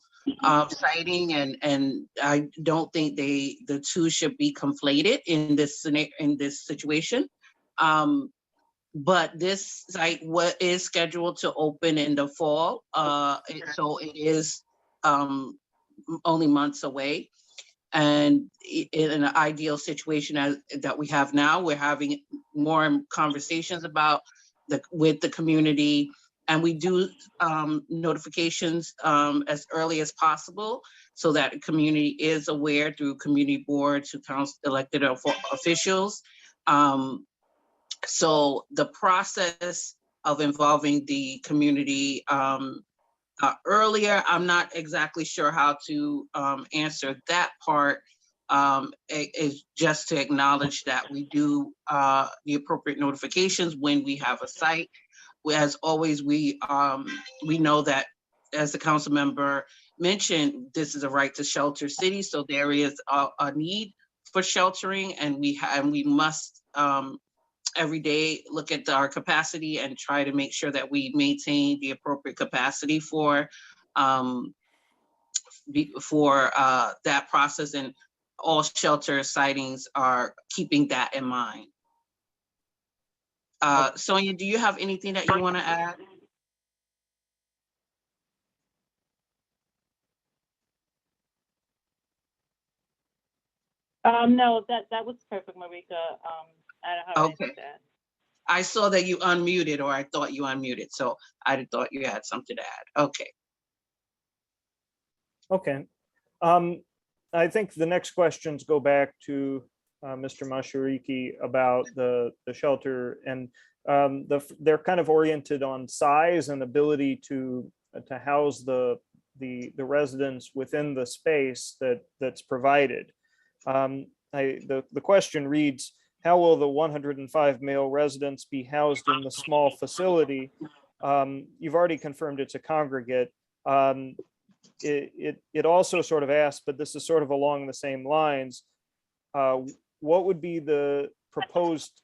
siting, and I don't think the two should be conflated in this situation. But this site is scheduled to open in the fall, so it is only months away. And in an ideal situation that we have now, we're having more conversations with the community, and we do notifications as early as possible so that the community is aware through community board to council elected officials. So the process of involving the community earlier, I'm not exactly sure how to answer that part. It is just to acknowledge that we do the appropriate notifications when we have a site. As always, we know that, as the council member mentioned, this is a right to shelter city, so there is a need for sheltering, and we must every day look at our capacity and try to make sure that we maintain the appropriate capacity for that process, and all shelter sightings are keeping that in mind. Sonia, do you have anything that you want to add? No, that was perfect, Marika. I don't have anything to add. I saw that you unmuted, or I thought you unmuted, so I thought you had something to add. Okay. Okay. I think the next questions go back to Mr. Mashariki about the shelter, and they're kind of oriented on size and ability to house the residents within the space that's provided. The question reads, how will the 105 male residents be housed in the small facility? You've already confirmed it's a congregate. It also sort of asks, but this is sort of along the same lines, what would be the proposed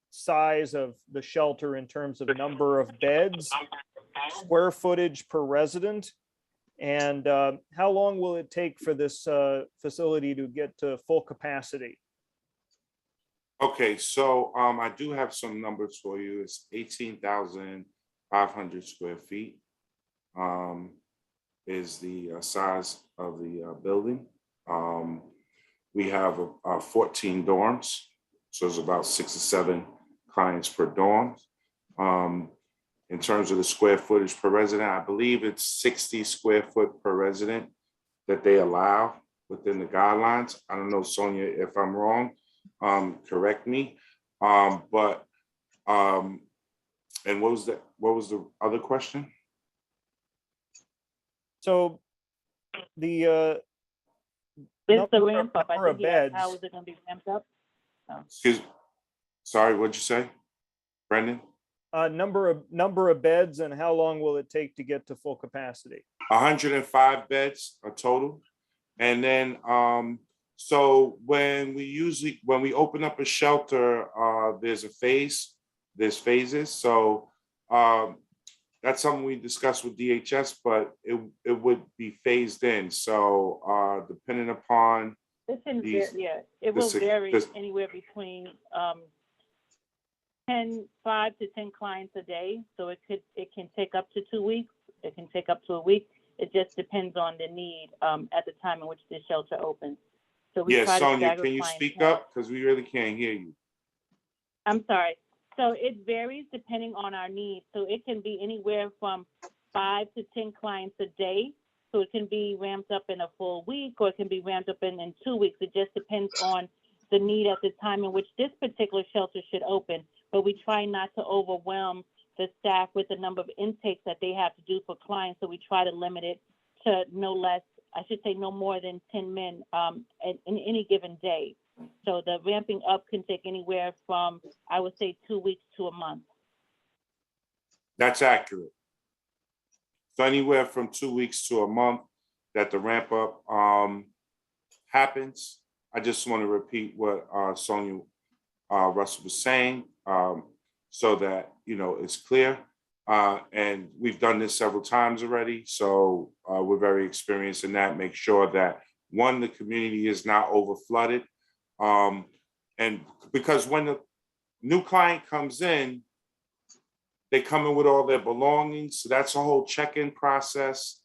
size of the shelter in terms of number of beds, square footage per resident, and how long will it take for this facility to get to full capacity? Okay, so I do have some numbers for you. It's 18,500 square feet is the size of the building. We have 14 dorms, so there's about 6 or 7 clients per dorm. In terms of the square footage per resident, I believe it's 60 square foot per resident that they allow within the guidelines. I don't know, Sonia, if I'm wrong, correct me. And what was the other question? So the It's the number ramp up. I number of think he asked, how beds. is it gonna be ramped up? Sorry, what'd you say, Brendan? Number of beds and how long will it take to get to full capacity? 105 beds a total. And then, so when we open up a shelter, there's phases. So that's something we discussed with DHS, but it would be phased in. So depending upon It can these- vary, it will vary anywhere between 5 to 10 clients a day. So it can take up to 2 weeks. It can take up to a week. It just depends on the need at the time in which the shelter opens. So we Yeah, try to Sonia, stagger can you clients speak out. up? Because we really can't hear you. I'm sorry. So it varies depending on our needs. So it can be anywhere from 5 to 10 clients a day. So it can be ramped up in a full week, or it can be ramped up in 2 weeks. It just depends on the need at the time in which this particular shelter should open. But we try not to overwhelm the staff with the number of intakes that they have to do for clients. So we try to limit it to no more than 10 men in any given day. So the ramping up can take anywhere from, I would say, 2 weeks to a month. That's accurate. So anywhere from 2 weeks to a month that the ramp up happens. I just want to repeat what Sonia Russell was saying, so that it's clear. And we've done this several times already, so we're very experienced in that. Make sure that the community is not over flooded, and because when the new client comes in, they come in with all their belongings. So that's a whole check-in process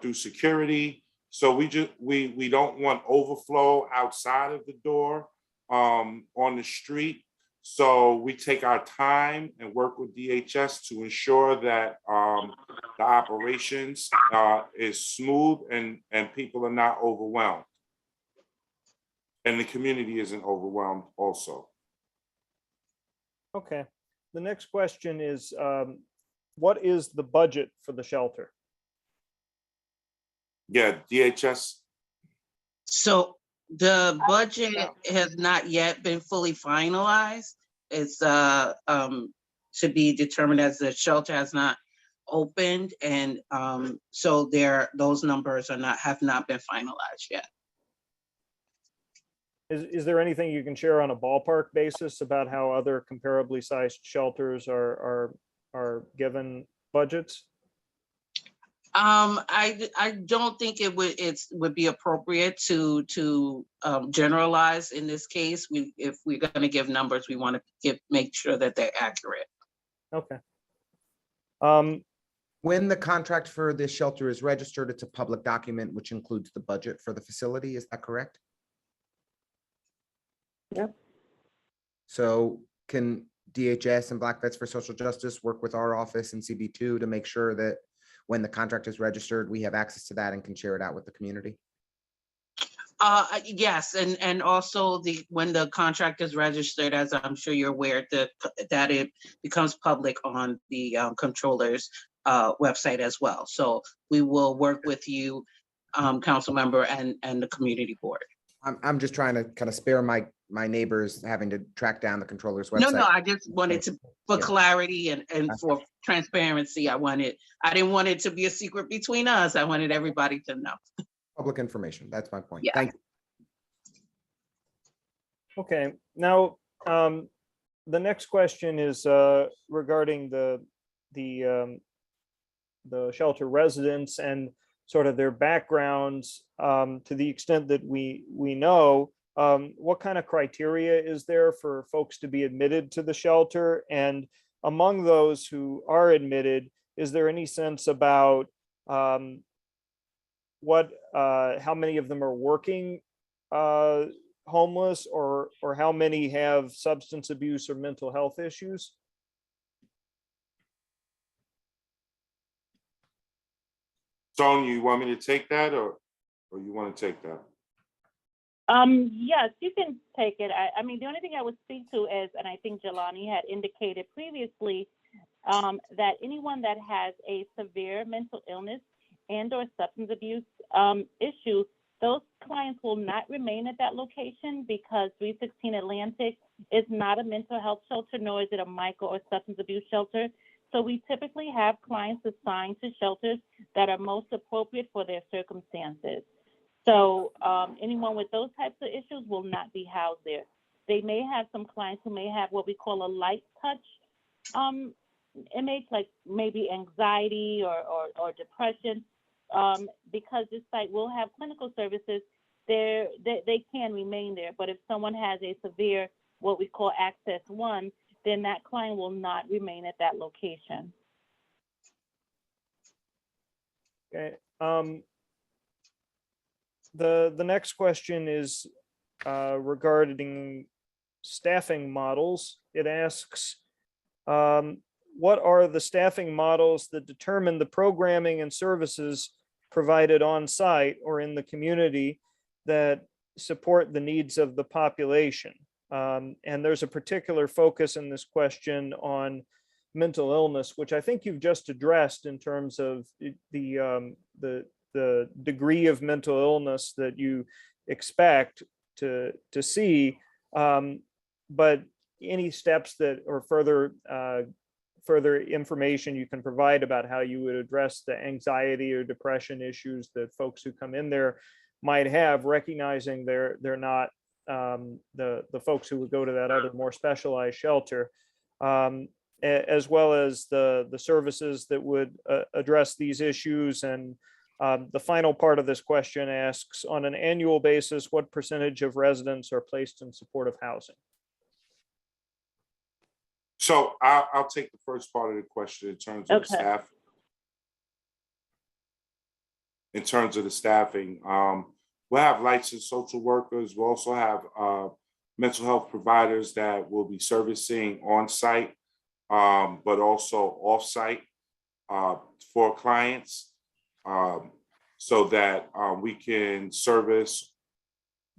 through security. So we don't want overflow outside of the door on the street. So we take our time and work with DHS to ensure that the operations is smooth and people are not overwhelmed. And the community isn't overwhelmed also. Okay. The next question is, what is the budget for the shelter? Yeah, DHS. So the budget has not yet been fully finalized. It's to be determined as the shelter has not opened, and so those numbers have not been finalized yet. Is there anything you can share on a ballpark basis about how other comparably sized shelters are given budgets? I don't think it would be appropriate to generalize in this case. If we're going to give numbers, we want to make sure that they're accurate. Okay. When the contract for this shelter is registered, it's a public document, which includes the budget for the facility. Is that correct? Yep. So can DHS and Black Vets for Social Justice work with our office and CB2 to make sure that when the contract is registered, we have access to that and can share it out with the community? Yes, and also when the contract is registered, as I'm sure you're aware, that it becomes public on the comptrollers website as well. So we will work with you, council member, and the community board. I'm just trying to kind of spare my neighbors having to track down the controller's website. No, I just wanted to, for clarity and for transparency, I didn't want it to be a secret between us. I wanted everybody to know. Public information. That's my point. Yeah. Thank you. Okay. Now, the next question is regarding the shelter residents and sort of their backgrounds, to the extent that we know. What kind of criteria is there for folks to be admitted to the shelter? And among those who are admitted, is there any sense about how many of them are working homeless, or how many have substance abuse or mental health issues? Sonia, you want me to take that, or you want to take that? Yes, you can take it. I mean, the only thing I would speak to is, and I think Jelani had indicated previously, that anyone that has a severe mental illness and or substance abuse issue, those clients will not remain at that location, because 316 Atlantic is not a mental health shelter, nor is it a micro or substance abuse shelter. So we typically have clients assigned to shelters that are most appropriate for their circumstances. So anyone with those types of issues will not be housed there. They may have some clients who may have what we call a light touch image, like maybe anxiety or depression. Because this site will have clinical services, they can remain there. But if someone has a severe, what we call access 1, then that client will not remain at that location. Okay. The next question is regarding staffing models. It asks, what are the staffing models that determine the programming and services provided on site or in the community that support the needs of the population? And there's a particular focus in this question on mental illness, which I think you've just addressed in terms of the degree of mental illness that you expect to see. But any steps that, or further information you can provide about how you would address the anxiety or depression issues that folks who come in there might have, recognizing they're not the folks who would go to that other more specialized shelter, as well as the services that would address these issues. And the final part of this question asks, on an annual basis, what percentage of residents are placed in supportive housing? So I'll take the first part of the question in terms of the staff. In terms of the staffing, we'll have licensed social workers. We'll also have mental health providers that will be servicing on site, but also off site for clients, so that we can service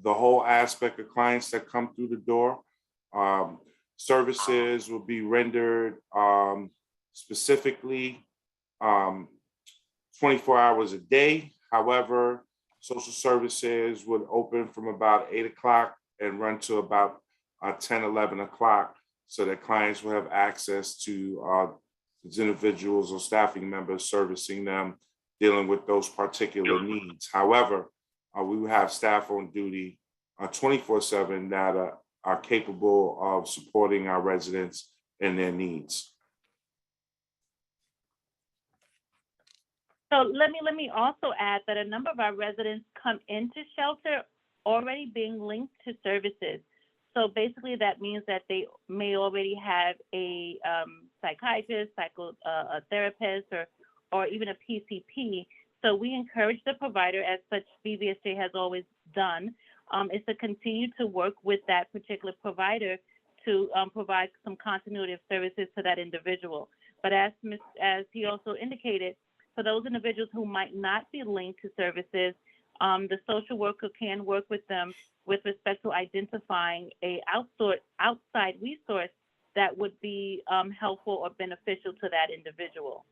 the whole aspect of clients that come through the door. Services will be rendered specifically 24 hours a day. However, social services would open from about 8 o'clock and run to about 10, 11 o'clock, so that clients will have access to these individuals or staffing members servicing them, dealing with those particular needs. However, we will have staff on duty 24/7 that are capable of supporting our residents and their needs. So let me also add that a number of our residents come into shelter already being linked to services. So basically that means that they may already have a psychiatrist, a therapist, or even a PCP. So we encourage the provider, as such BVSJ has always done, is to continue to work with that particular provider to provide some continuity of services to that individual. But as he also indicated, for those individuals who might not be linked to services, the social worker can work with them with respect to identifying a outside resource that would be helpful or beneficial to that individual.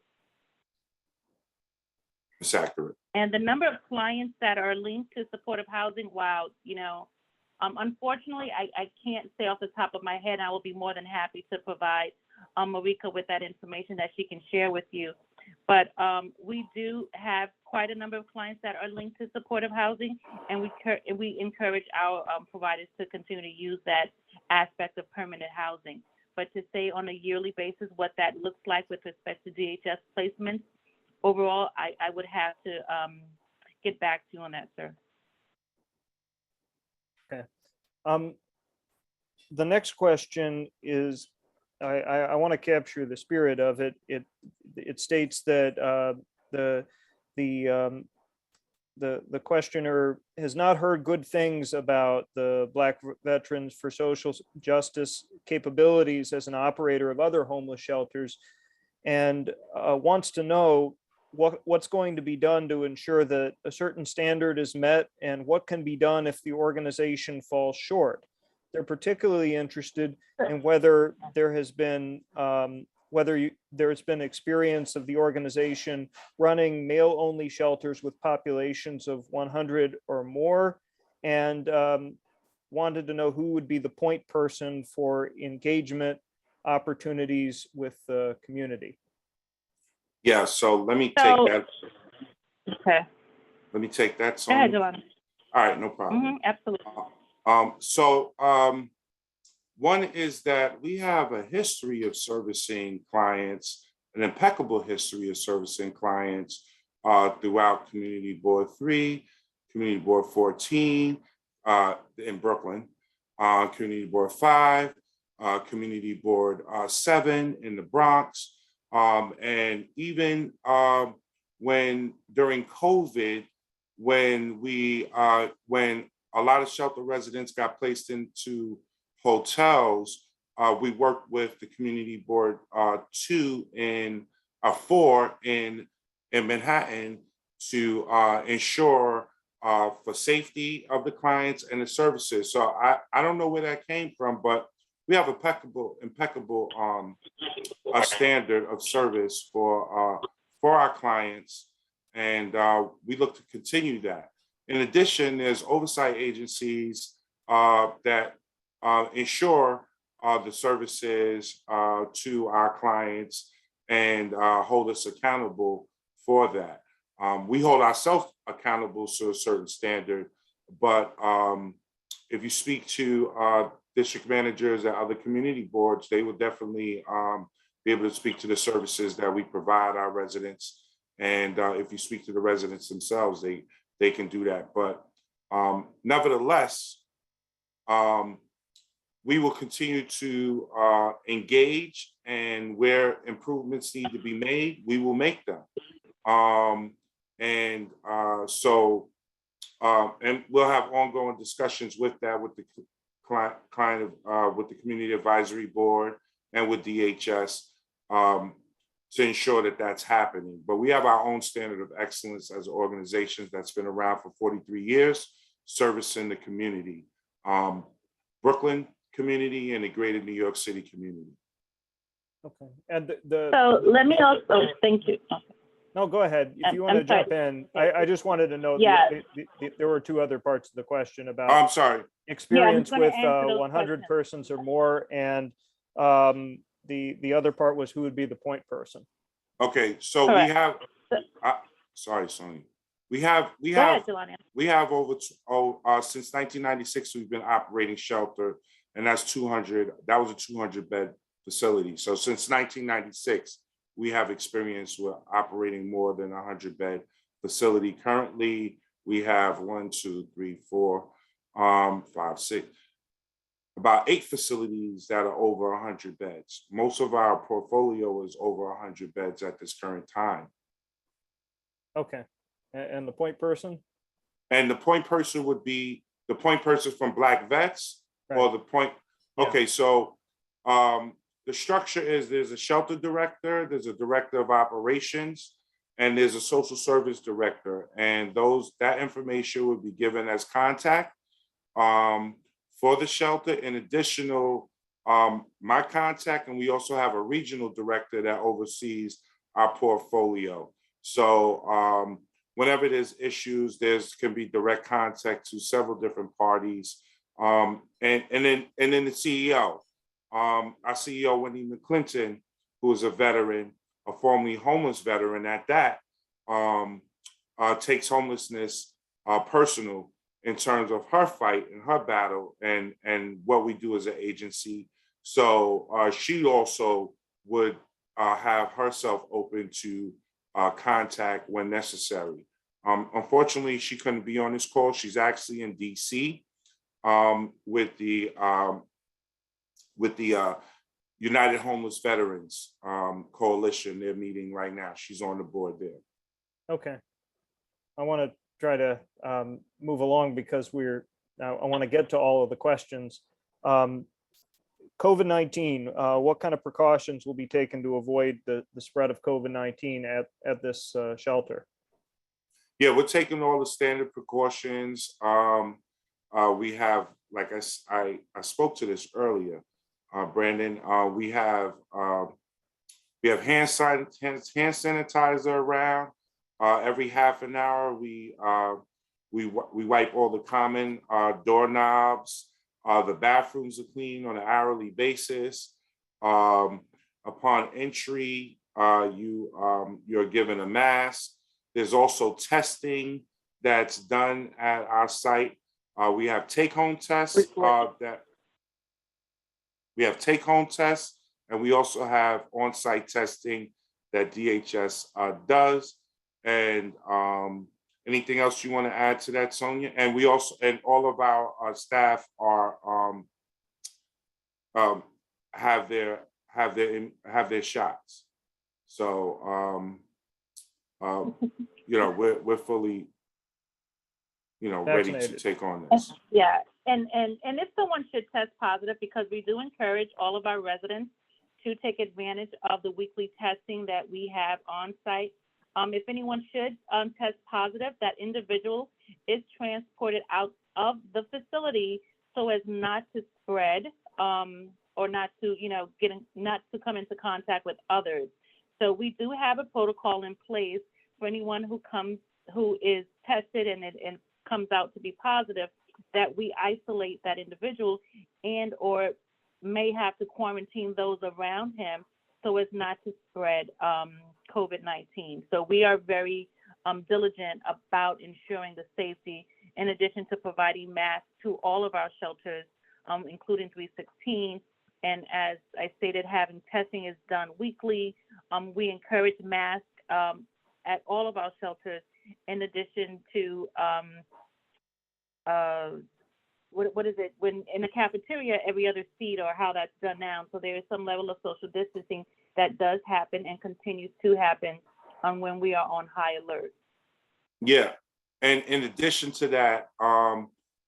It's accurate. And the number of clients that are linked to supportive housing, wow, unfortunately, I can't say off the top of my head. I will be more than happy to provide Marika with that information that she can share with you. But we do have quite a number of clients that are linked to supportive housing, and we encourage our providers to continue to use that aspect of permanent housing. But to say on a yearly basis what that looks like with respect to DHS placements, overall, I would have to get back to you on that, sir. Okay. The next question is, I want to capture the spirit of it. It states that the the questioner has not heard good things about the Black Veterans for Social Justice capabilities as an operator of other homeless shelters, and wants to know what's going to be done to ensure that a certain standard is met, and what can be done if the organization falls short. They're particularly interested in whether there has been there's been experience of the organization running male-only shelters with populations of 100 or more, and wanted to know who would be the point person for engagement opportunities with the community. Yeah, so let me take So- that. Okay. Let me take that. Go ahead, Sonia. Jelani. All right, no problem. Absolutely. One is that we have a history of servicing clients, an impeccable history of servicing clients throughout Community Board 3, Community Board 14 in Brooklyn, Community Board 5, Community Board 7 in the Bronx, and even when during COVID, when a lot of shelter residents got placed into hotels, we worked with the Community Board 4 in Manhattan to ensure for safety of the clients and the services. So I don't know where that came from, but we have impeccable standard of service for our clients, and we look to continue that. In addition, there's oversight agencies that ensure the services to our clients and hold us accountable for that. We hold ourselves accountable to a certain standard, but if you speak to district managers at other community boards, they will definitely be able to speak to the services that we provide our residents. And if you speak to the residents themselves, they can do that. But nevertheless, we will continue to engage, and where improvements need to be made, we will make them. And we'll have ongoing discussions with that, with the client with the Community Advisory Board and with DHS to ensure that that's happening. But we have our own standard of excellence as an organization that's been around for 43 years, servicing the community, Brooklyn community and the greater New York City community. Okay, and So let me also, thank you. no, go ahead. If you want to I'm sorry. jump in, I just wanted to know, Yeah. there were two other parts of the question Oh, about I'm sorry. experience gonna with answer those 100 questions. persons or more, and the other part was who would be the point person. Okay, so Correct. we have, sorry, Sonia. We have Go ahead, Jelani. we have over since 1996 we've been operating shelter, and that's 200. That was a 200-bed facility. So since 1996, we have experience with operating more than a 100-bed facility. Currently, we have 1, 2, 3, 4, 5, 6, about 8 facilities that are over 100 beds. Most of our portfolio is over 100 beds at this current time. Okay, and the point person? And the point person would be the point person from Black Vets, or Right. the point. Yeah. Okay, so the structure is there's a shelter director, there's a director of operations, and there's a social service director. And that information would be given as contact for the shelter. In additional, my contact, and we also have a regional director that oversees our portfolio. So whenever there's issues, can be direct contact to several different parties. And then the CEO, our CEO, Wendy McClinton, who is a veteran, a formerly homeless veteran at that, takes homelessness personal in terms of her fight and her battle and what we do as an agency. So she also would have herself open to contact when necessary. Unfortunately, she couldn't be on this call. She's actually in DC with the United Homeless Veterans Coalition. They're meeting right now. She's on the board there. Okay. I want to try to move along because I want to get to all of the questions. COVID-19, what kind of precautions will be taken to avoid the spread of COVID-19 at this shelter? Yeah, we're taking all the standard precautions. We have, like I spoke to this earlier, Brandon. We have hand sanitizer around. Every half an hour, we wipe all the common doorknobs. The bathrooms are clean on an hourly basis. Upon entry, you're given a mask. There's also testing that's done at our site. We have take-home tests and we also have on-site testing that DHS does. And anything else you want to add to that, Sonia? And we also, and all of our staff are have their shots. So we're fully ready to Vaccinated. take on this. Yeah, and if someone should test positive, because we do encourage all of our residents to take advantage of the weekly testing that we have on site. If anyone should test positive, that individual is transported out of the facility so as not to spread or not to, not to come into contact with others. So we do have a protocol in place for anyone who is tested and comes out to be positive, that we isolate that individual and or may have to quarantine those around him so as not to spread COVID-19. So we are very diligent about ensuring the safety, in addition to providing masks to all of our shelters, including 316. And as I stated, having testing is done weekly. We encourage masks at all of our shelters, in addition to what is it, when in the cafeteria, every other seat, or how that's done now. So there is some level of social distancing that does happen and continues to happen when we are on high alert. Yeah, and in addition to that,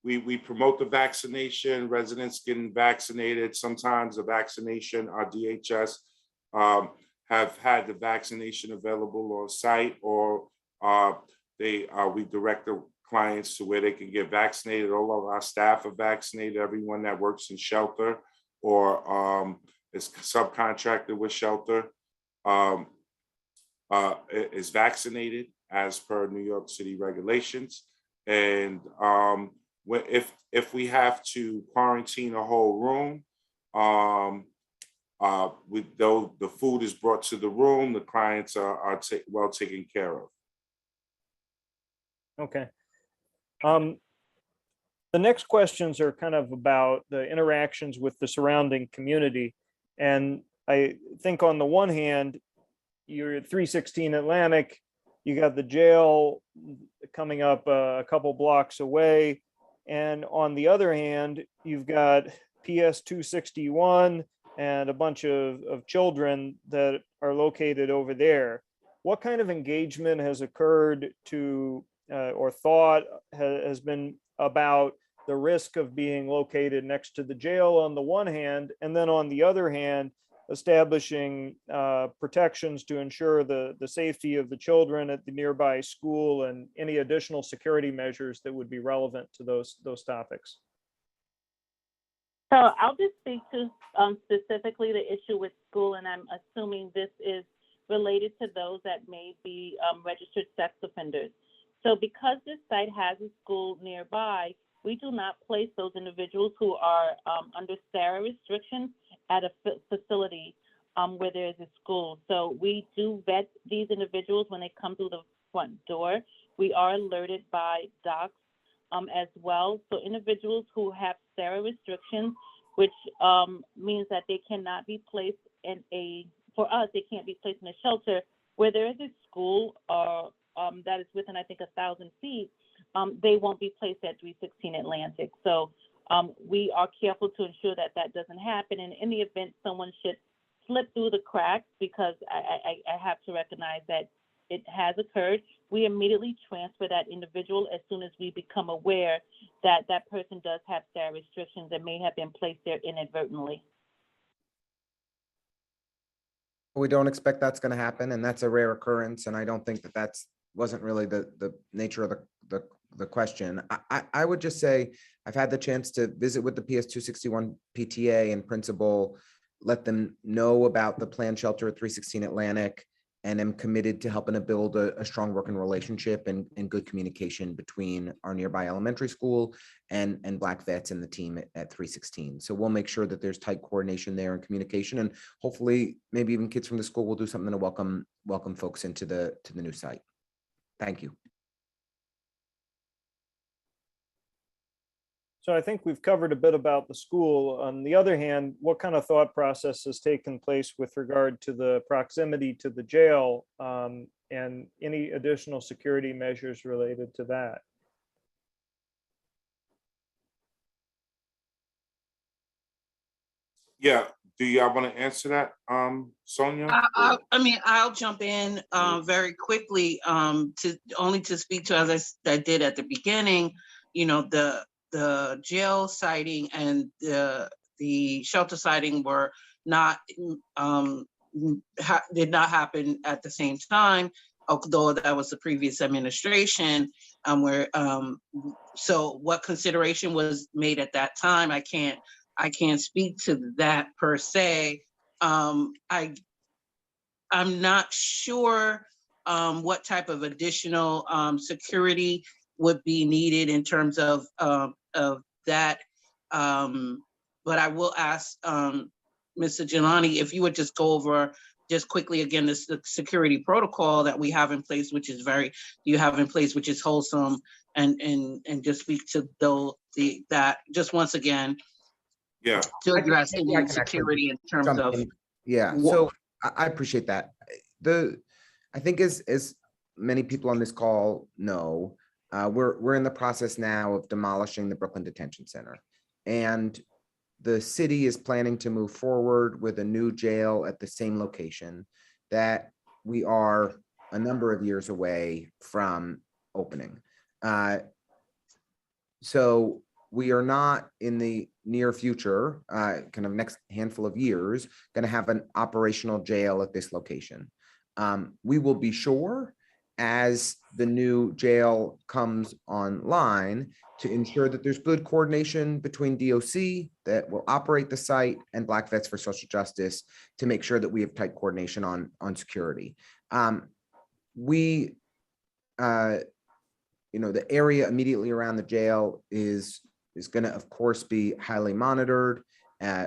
we promote the vaccination, residents getting vaccinated. Sometimes the vaccination, our DHS have had the vaccination available on site, or we direct the clients to where they can get vaccinated. All of our staff are vaccinated. Everyone that works in shelter or is subcontracted with shelter is vaccinated as per New York City regulations. And if we have to quarantine a whole room, though the food is brought to the room, the clients are well taken care of. Okay. The next questions are kind of about the interactions with the surrounding community. And I think on the one hand, you're at 316 Atlantic, you got the jail coming up a couple blocks away. And on the other hand, you've got PS 261 and a bunch of children that are located over there. What kind of engagement has occurred to or thought has been about the risk of being located next to the jail on the one hand, and then on the other hand, establishing protections to ensure the safety of the children at the nearby school, and any additional security measures that would be relevant to those topics? So I'll just speak to specifically the issue with school, and I'm assuming this is related to those that may be registered sex offenders. So because this site has a school nearby, we do not place those individuals who are under SARA restrictions at a facility where there is a school. So we do vet these individuals when they come through the front door. We are alerted by docs as well. So individuals who have SARA restrictions, which means that they cannot be placed in for us, they can't be placed in a shelter where there is a school or that is within, I think, 1,000 feet, they won't be placed at 316 Atlantic. So we are careful to ensure that that doesn't happen. And in the event someone should slip through the cracks, because I have to recognize that it has occurred, we immediately transfer that individual as soon as we become aware that that person does have SARA restrictions that may have been placed there inadvertently. We don't expect that's going to happen, and that's a rare occurrence. And I don't think that wasn't really the nature of the question. I would just say I've had the chance to visit with the PS 261 PTA and principal, let them know about the planned shelter at 316 Atlantic, and am committed to helping to build a strong working relationship and good communication between our nearby elementary school and Black vets and the team at 316. So we'll make sure that there's tight coordination there and communication, and hopefully maybe even kids from the school will do something to welcome folks into the new site. Thank you. So I think we've covered a bit about the school. On the other hand, what kind of thought process has taken place with regard to the proximity to the jail and any additional security measures related to that? Yeah, do y'all want to answer that, Sonia? I'll jump in very quickly to speak to, as I did at the beginning, the jail siting and the shelter siting were not did not happen at the same time, although that was the previous administration. So what consideration was made at that time, I can't speak to that per se. I'm not sure what type of additional security would be needed in terms of that. But I will ask Mr. Jelani if you would just go over just quickly again the security protocol that we have in place, which is which is wholesome, and just speak to that just once again. Yeah. To address Maybe I any can actually security in terms of. Yeah, so I appreciate that. I think as many people on this call know, we're in the process now of demolishing the Brooklyn Detention Center. And the city is planning to move forward with a new jail at the same location that we are a number of years away from opening. So we are not in the near future, kind of next handful of years, going to have an operational jail at this location. We will be sure as the new jail comes online to ensure that there's good coordination between DOC that will operate the site and Black Vets for Social Justice to make sure that we have tight coordination on security. The area immediately around the jail is going to, of course, be highly monitored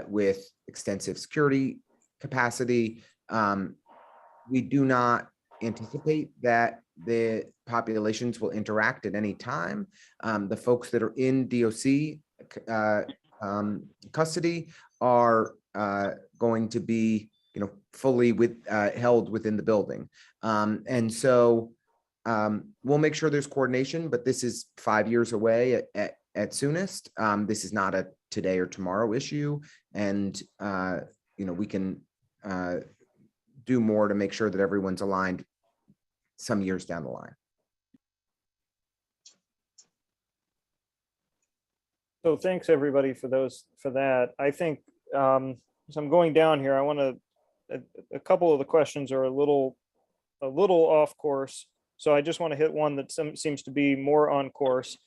with extensive security capacity. We do not anticipate that the populations will interact at any time. The folks that are in DOC custody are going to be, fully held within the building. And so we'll make sure there's coordination, but this is 5 years away at soonest. This is not a today or tomorrow issue. And, we can do more to make sure that everyone's aligned some years down the line. So thanks everybody for that. I think, as I'm going down here, I want to, a couple of the questions are a little off course. So I just want to hit one that seems to be more on course.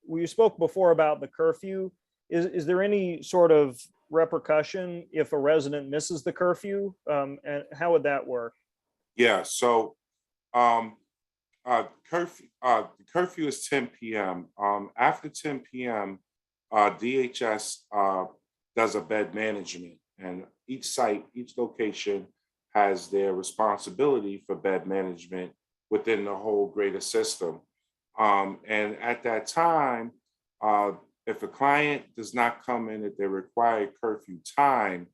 We spoke before about the curfew. Is there any sort of repercussion if a resident misses the curfew? And how would that work? Yeah, so curfew is 10 p.m. After 10 p.m., DHS does a bed management, and each site, each location has their responsibility for bed management within the whole greater system. And at that time, if a client does not come in at their required curfew time,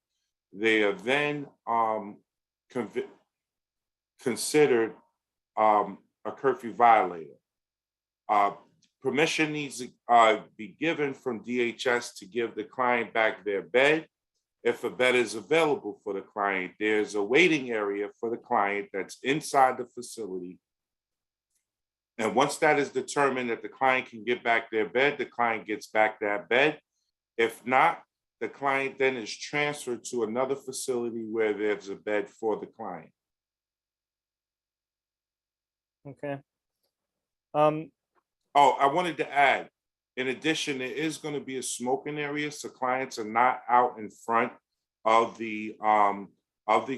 they are then considered a curfew violator. Permission needs to be given from DHS to give the client back their bed if a bed is available for the client. There's a waiting area for the client that's inside the facility. And once that is determined that the client can get back their bed, the client gets back that bed. If not, the client then is transferred to another facility where there's a bed for the client. Okay. Oh, I wanted to add, in addition, there is going to be a smoking area, so clients are not out in front of the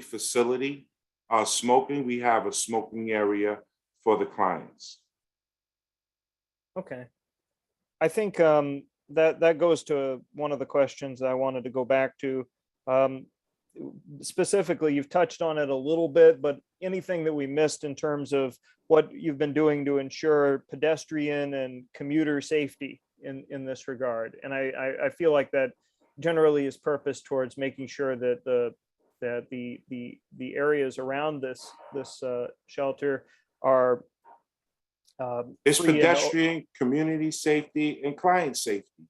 facility smoking. We have a smoking area for the clients. Okay. I think that goes to one of the questions I wanted to go back to. Specifically, you've touched on it a little bit, but anything that we missed in terms of what you've been doing to ensure pedestrian and commuter safety in this regard. And I feel like that generally is purposed towards making sure that the areas around this shelter are It's free and pedestrian, community safety, and client safety.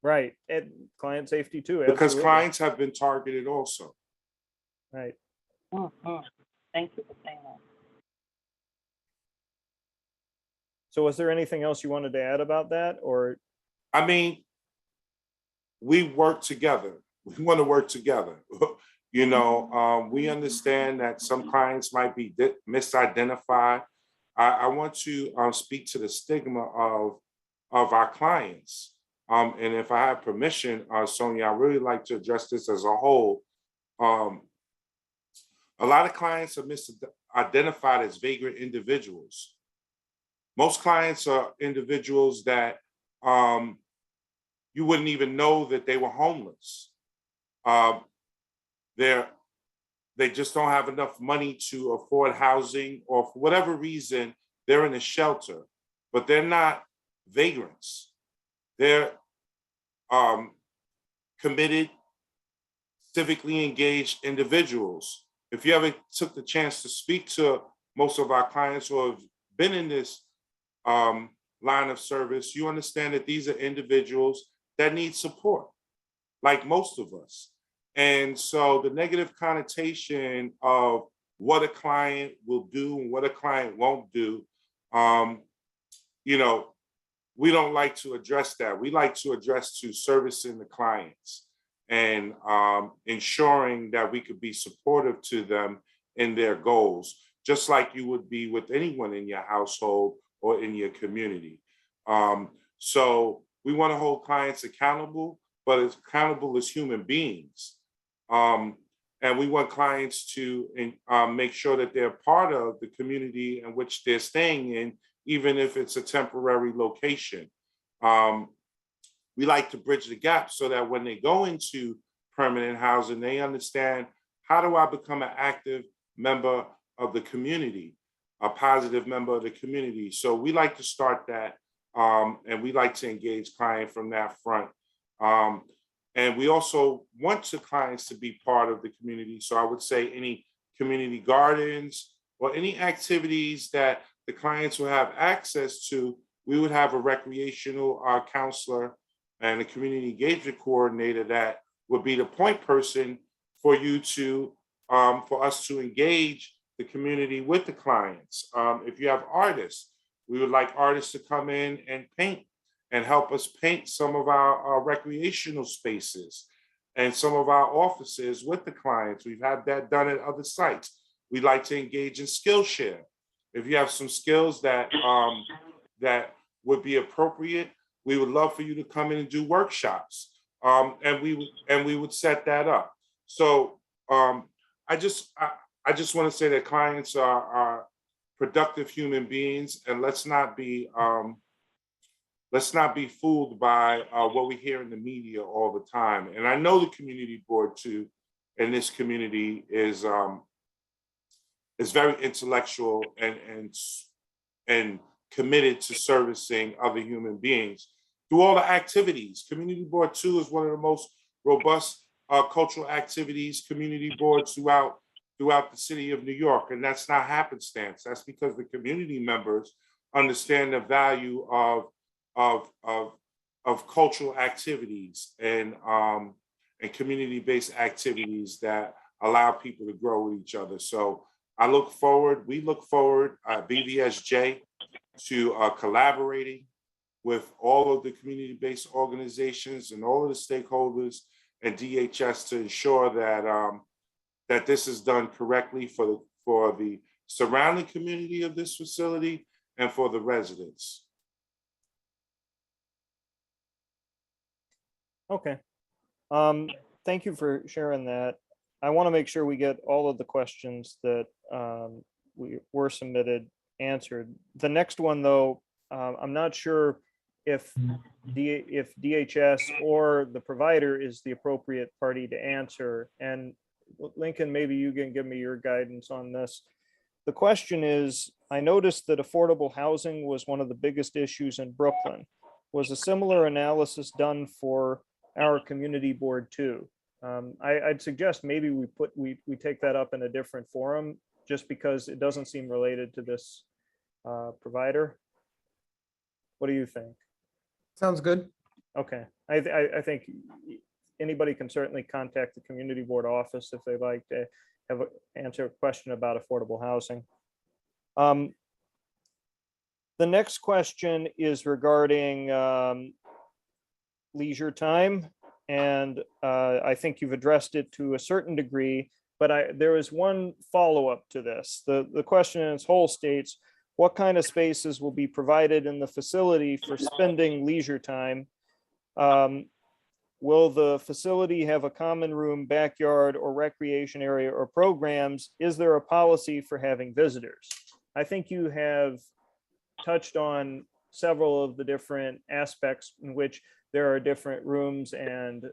right, and client safety too. Because absolutely. clients have been targeted also. Right. Thank you for saying that. So was there anything else you wanted to add about that, or? I mean, we work together. We want to work together. You know, we understand that some clients might be misidentified. I want to speak to the stigma of our clients. And if I have permission, Sonia, I really like to address this as a whole. A lot of clients are misidentified as vagrant individuals. Most clients are individuals that you wouldn't even know that they were homeless. They just don't have enough money to afford housing, or for whatever reason, they're in a shelter, but they're not vagrants. They're committed, civically engaged individuals. If you ever took the chance to speak to most of our clients who have been in this line of service, you understand that these are individuals that need support, like most of us. And so the negative connotation of what a client will do and what a client won't do, you know, we don't like to address that. We like to address to servicing the clients and ensuring that we could be supportive to them in their goals, just like you would be with anyone in your household or in your community. So we want to hold clients accountable, but as accountable as human beings. And we want clients to make sure that they're part of the community in which they're staying in, even if it's a temporary location. We like to bridge the gap so that when they go into permanent housing, they understand, how do I become an active member of the community, a positive member of the community? So we like to start that, and we like to engage client from that front. And we also want the clients to be part of the community. So I would say any community gardens or any activities that the clients will have access to, we would have a recreational counselor and a community engagement coordinator that would be the point person for you to, for us to engage the community with the clients. If you have artists, we would like artists to come in and paint and help us paint some of our recreational spaces and some of our offices with the clients. We've had that done at other sites. We like to engage in Skillshare. If you have some skills that that would be appropriate, we would love for you to come in and do workshops. And we would set that up. So I just want to say that clients are productive human beings, and let's not be fooled by what we hear in the media all the time. And I know the community board too, in this community is very intellectual and committed to servicing other human beings through all the activities. Community board 2 is one of the most robust cultural activities community boards throughout the city of New York, and that's not happenstance. That's because the community members understand the value of cultural activities and and community-based activities that allow people to grow with each other. So we look forward, BVSJ, to collaborating with all of the community-based organizations and all of the stakeholders and DHS to ensure that that this is done correctly for the surrounding community of this facility and for the residents. Okay. Thank you for sharing that. I want to make sure we get all of the questions that were submitted answered. The next one, though, I'm not sure if DHS or the provider is the appropriate party to answer. And Lincoln, maybe you can give me your guidance on this. The question is, I noticed that affordable housing was one of the biggest issues in Brooklyn. Was a similar analysis done for our community board too? I'd suggest maybe we take that up in a different forum, just because it doesn't seem related to this provider. What do you think? Sounds good. Okay, I think anybody can certainly contact the community board office if they'd like to answer a question about affordable housing. The next question is regarding leisure time. And I think you've addressed it to a certain degree, but there is one follow-up to this. The question in its whole states, what kind of spaces will be provided in the facility for spending leisure time? Will the facility have a common room, backyard, or recreation area or programs? Is there a policy for having visitors? I think you have touched on several of the different aspects in which there are different rooms and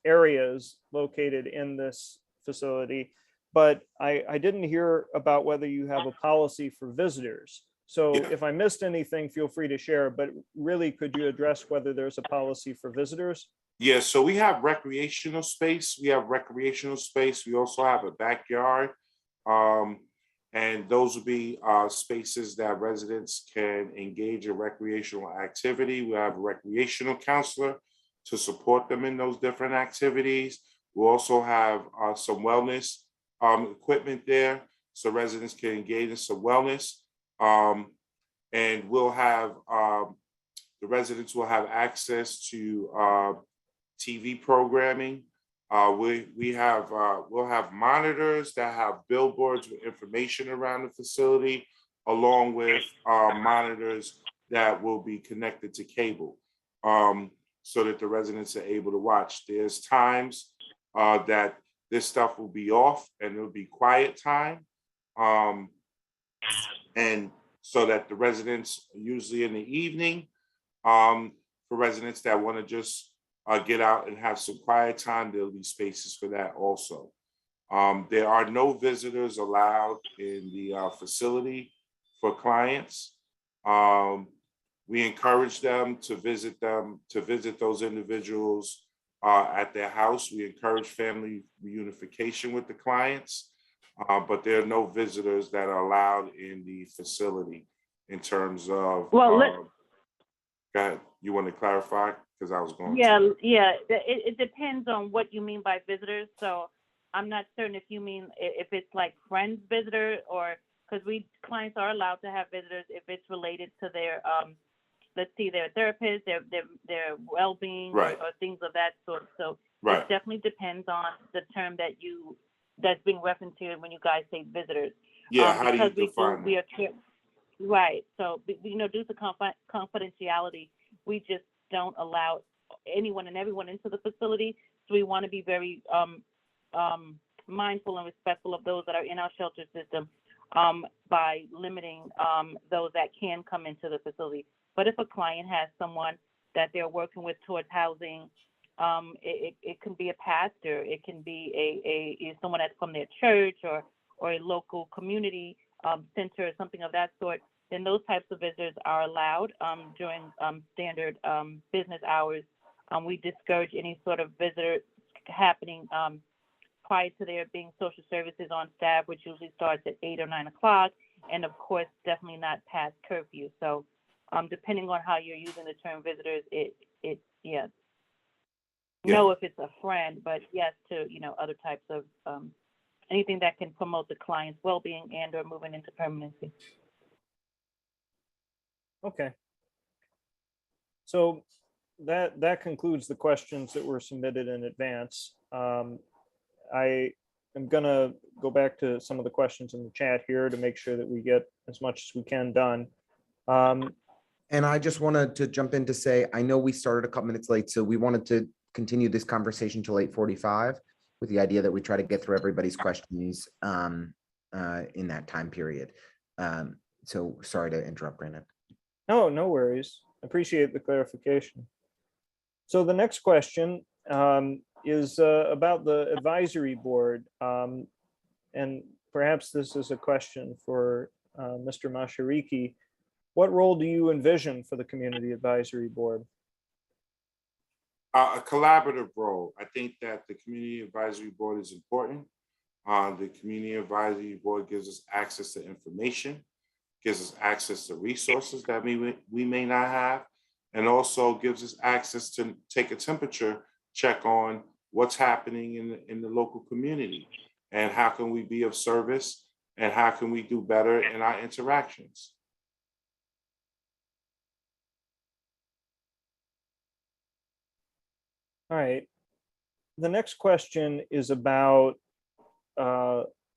areas located in this facility, but I didn't hear about whether you have a policy for visitors. So if I missed anything, feel free to share, but really, could you address whether there's a policy for visitors? Yeah, so we have recreational space. We also have a backyard. And those would be spaces that residents can engage in recreational activity. We have a recreational counselor to support them in those different activities. We also have some wellness equipment there, so residents can engage in some wellness. And we'll have, the residents will have access to TV programming. We'll have monitors that have billboards with information around the facility, along with monitors that will be connected to cable, so that the residents are able to watch. There's times that this stuff will be off and it'll be quiet time, and so that the residents, usually in the evening, for residents that want to just get out and have some quiet time, there'll be spaces for that also. There are no visitors allowed in the facility for clients. We encourage them to visit those individuals at their house. We encourage family reunification with the clients, but there are no visitors that are allowed in the facility in terms of. Well, go ahead. You want to clarify? Because I was going. Yeah. It depends on what you mean by visitors. So I'm not certain if you mean if it's like friends visitors, or because clients are allowed to have visitors if it's related to their let's see, their therapist, their well-being, right, or things of that sort. So right, it definitely depends on the term that's being referenced here when you guys say visitors. Yeah, how do you define that? Right. So due to confidentiality, we just don't allow anyone and everyone into the facility. So we want to be very mindful and respectful of those that are in our shelter system by limiting those that can come into the facility. But if a client has someone that they're working with towards housing, it can be a pastor, it can be a someone that's from their church or a local community center or something of that sort, then those types of visitors are allowed during standard business hours. We discourage any sort of visitor happening prior to there being social services on staff, which usually starts at 8 or 9 o'clock, and of course, definitely not past curfew. So depending on how you're using the term visitors, yeah. know if it's a friend, but yes, to, other types of, anything that can promote the client's well-being and or moving into permanency. Okay. So that concludes the questions that were submitted in advance. I am gonna go back to some of the questions in the chat here to make sure that we get as much as we can done. And I just wanted to jump in to say, I know we started a couple minutes late, so we wanted to continue this conversation till 8:45 with the idea that we try to get through everybody's questions in that time period. So sorry to interrupt, Brandon. No, no worries. Appreciate the clarification. So the next question is about the advisory board. And perhaps this is a question for Mr. Mashariki. What role do you envision for the Community Advisory Board? A collaborative role. I think that the Community Advisory Board is important. The Community Advisory Board gives us access to information, gives us access to resources that we may not have, and also gives us access to take a temperature check on what's happening in the local community and how can we be of service and how can we do better in our interactions. All right. The next question is about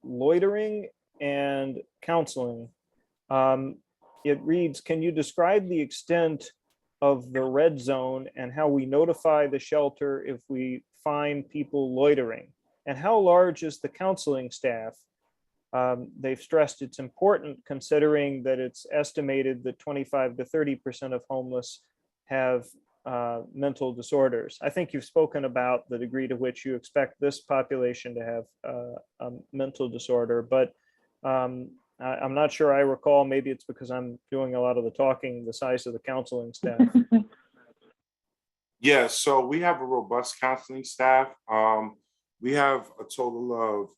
loitering and counseling. It reads, can you describe the extent of the red zone and how we notify the shelter if we find people loitering? And how large is the counseling staff? They've stressed it's important considering that it's estimated that 25 to 30% of homeless have mental disorders. I think you've spoken about the degree to which you expect this population to have a mental disorder, but I'm not sure I recall. Maybe it's because I'm doing a lot of the talking, the size of the counseling staff. Yeah, so we have a robust counseling staff. We have a total of,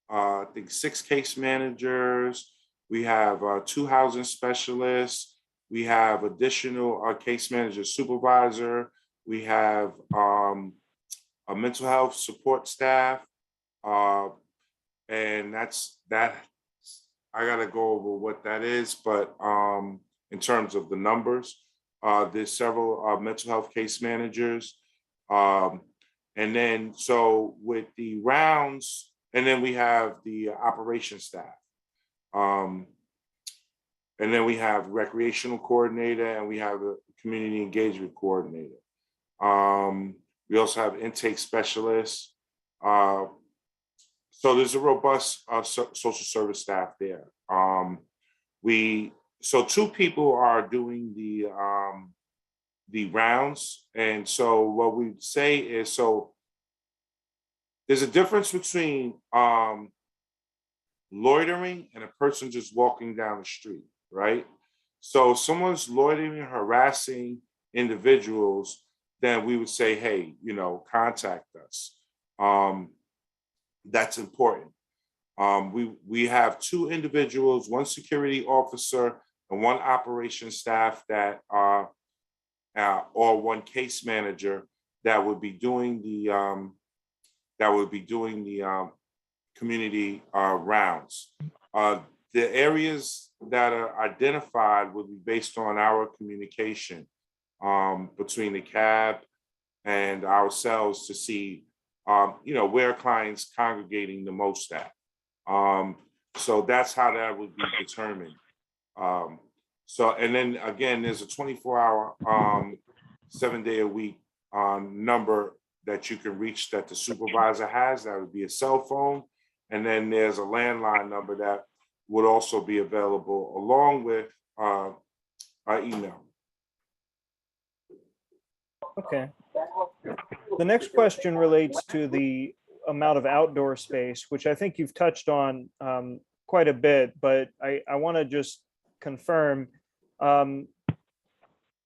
I think, 6 case managers. We have 2 housing specialists. We have additional case manager supervisor. We have a mental health support staff. And that. I got to go over what that is, but in terms of the numbers, there's several mental health case managers. And then, so with the rounds, and then we have the operations staff. And then we have recreational coordinator and we have a community engagement coordinator. We also have intake specialists. So there's a robust social service staff there. So 2 people are doing the rounds. And so what we say is, so there's a difference between loitering and a person just walking down the street, right? So if someone's loitering and harassing individuals, then we would say, hey, contact us. That's important. We have 2 individuals, 1 security officer and 1 operations staff that are, or 1 case manager that would be doing the community rounds. The areas that are identified will be based on our communication between the CAB and ourselves to see where clients congregating the most at. So that's how that would be determined. So, and then again, there's a 24-hour, 7-day-a-week number that you can reach that the supervisor has. That would be a cell phone. And then there's a landline number that would also be available along with our email. Okay. The next question relates to the amount of outdoor space, which I think you've touched on quite a bit, but I want to just confirm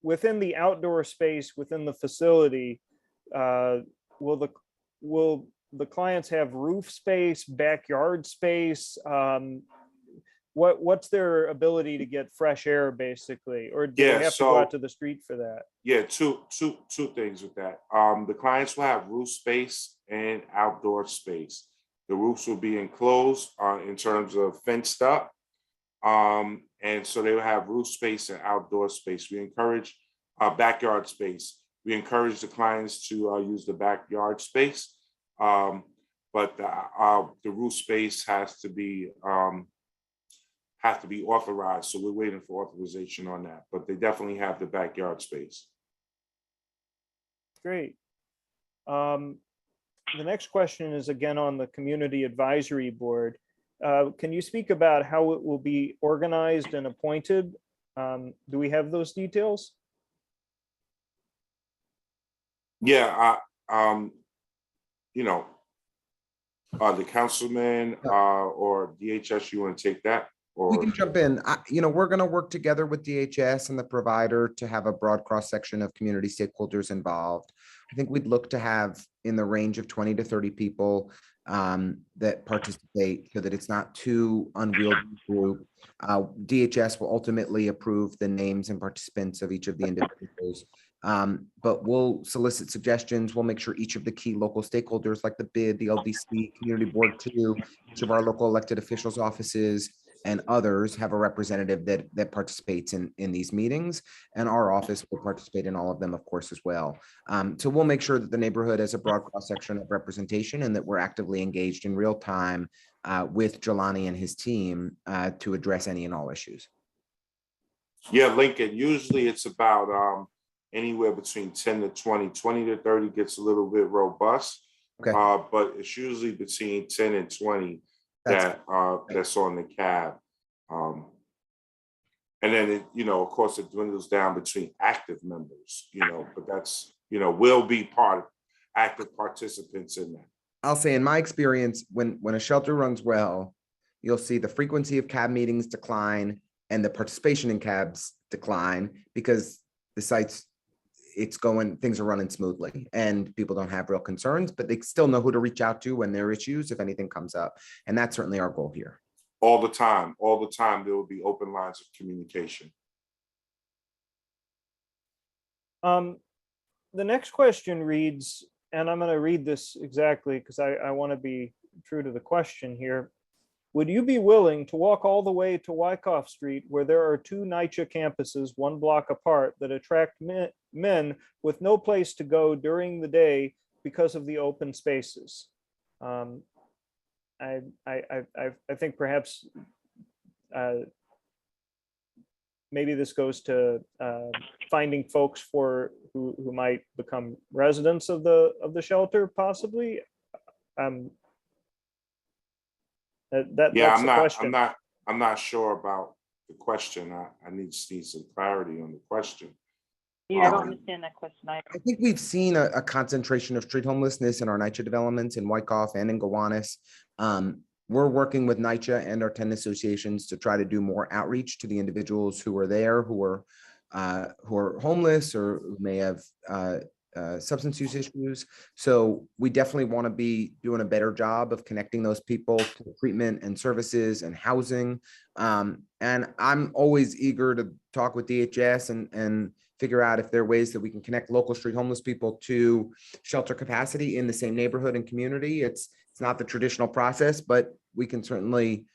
within the outdoor space within the facility, will the clients have roof space, backyard space? what's their ability to get fresh air basically, or do they Yeah, have to go out so to the street for that? yeah, two things with that. The clients will have roof space and outdoor space. The roofs will be enclosed in terms of fenced up. And so they will have roof space and outdoor space. We encourage backyard space. We encourage the clients to use the backyard space. But the roof space has to be authorized. So we're waiting for authorization on that, but they definitely have the backyard space. Great. The next question is again on the Community Advisory Board. Can you speak about how it will be organized and appointed? Do we have those details? Yeah, the councilman or DHS, you want to take that? We Or can jump in. We're going to work together with DHS and the provider to have a broad cross-section of community stakeholders involved. I think we'd look to have in the range of 20 to 30 people that participate so that it's not too unwieldy group. DHS will ultimately approve the names and participants of each of the individuals. But we'll solicit suggestions. We'll make sure each of the key local stakeholders like the BID, the LBC, Community Board 2, each of our local elected officials' offices, and others have a representative that participates in these meetings, and our office will participate in all of them, of course, as well. So we'll make sure that the neighborhood has a broad cross-section of representation and that we're actively engaged in real time with Jelani and his team to address any and all issues. yeah, Lincoln, usually it's about anywhere between 10 to 20. 20 to 30 gets a little bit robust. Okay. But it's usually between 10 and 20 That's that's on the cab. And then of course it dwindles down between active members, but that's, will be part of active participants in that. I'll say in my experience, when a shelter runs well, you'll see the frequency of cab meetings decline and the participation in cabs decline because the things are running smoothly and people don't have real concerns, but they still know who to reach out to when there are issues, if anything comes up. And that's certainly our goal here. All the time, there will be open lines of communication. The next question reads, and I'm going to read this exactly because I want to be true to the question here. Would you be willing to walk all the way to Wyckoff Street, where there are two NYCHA campuses, one block apart, that attract men with no place to go during the day because of the open spaces? I think perhaps maybe this goes to finding folks who might become residents of the shelter, possibly. That's I'm not sure about the question. I need some clarity on the question. Yeah, I don't understand that question either. I think we've seen a concentration of street homelessness in our NYCHA developments in Wyckoff and in Gowanus. We're working with NYCHA and our tenant associations to try to do more outreach to the individuals who are there, who are homeless or who may have substance use issues. So we definitely want to be doing a better job of connecting those people to treatment and services and housing. And I'm always eager to talk with DHS and figure out if there are ways that we can connect local street homeless people to shelter capacity in the same neighborhood and community. It's not the traditional process, but we can certainly,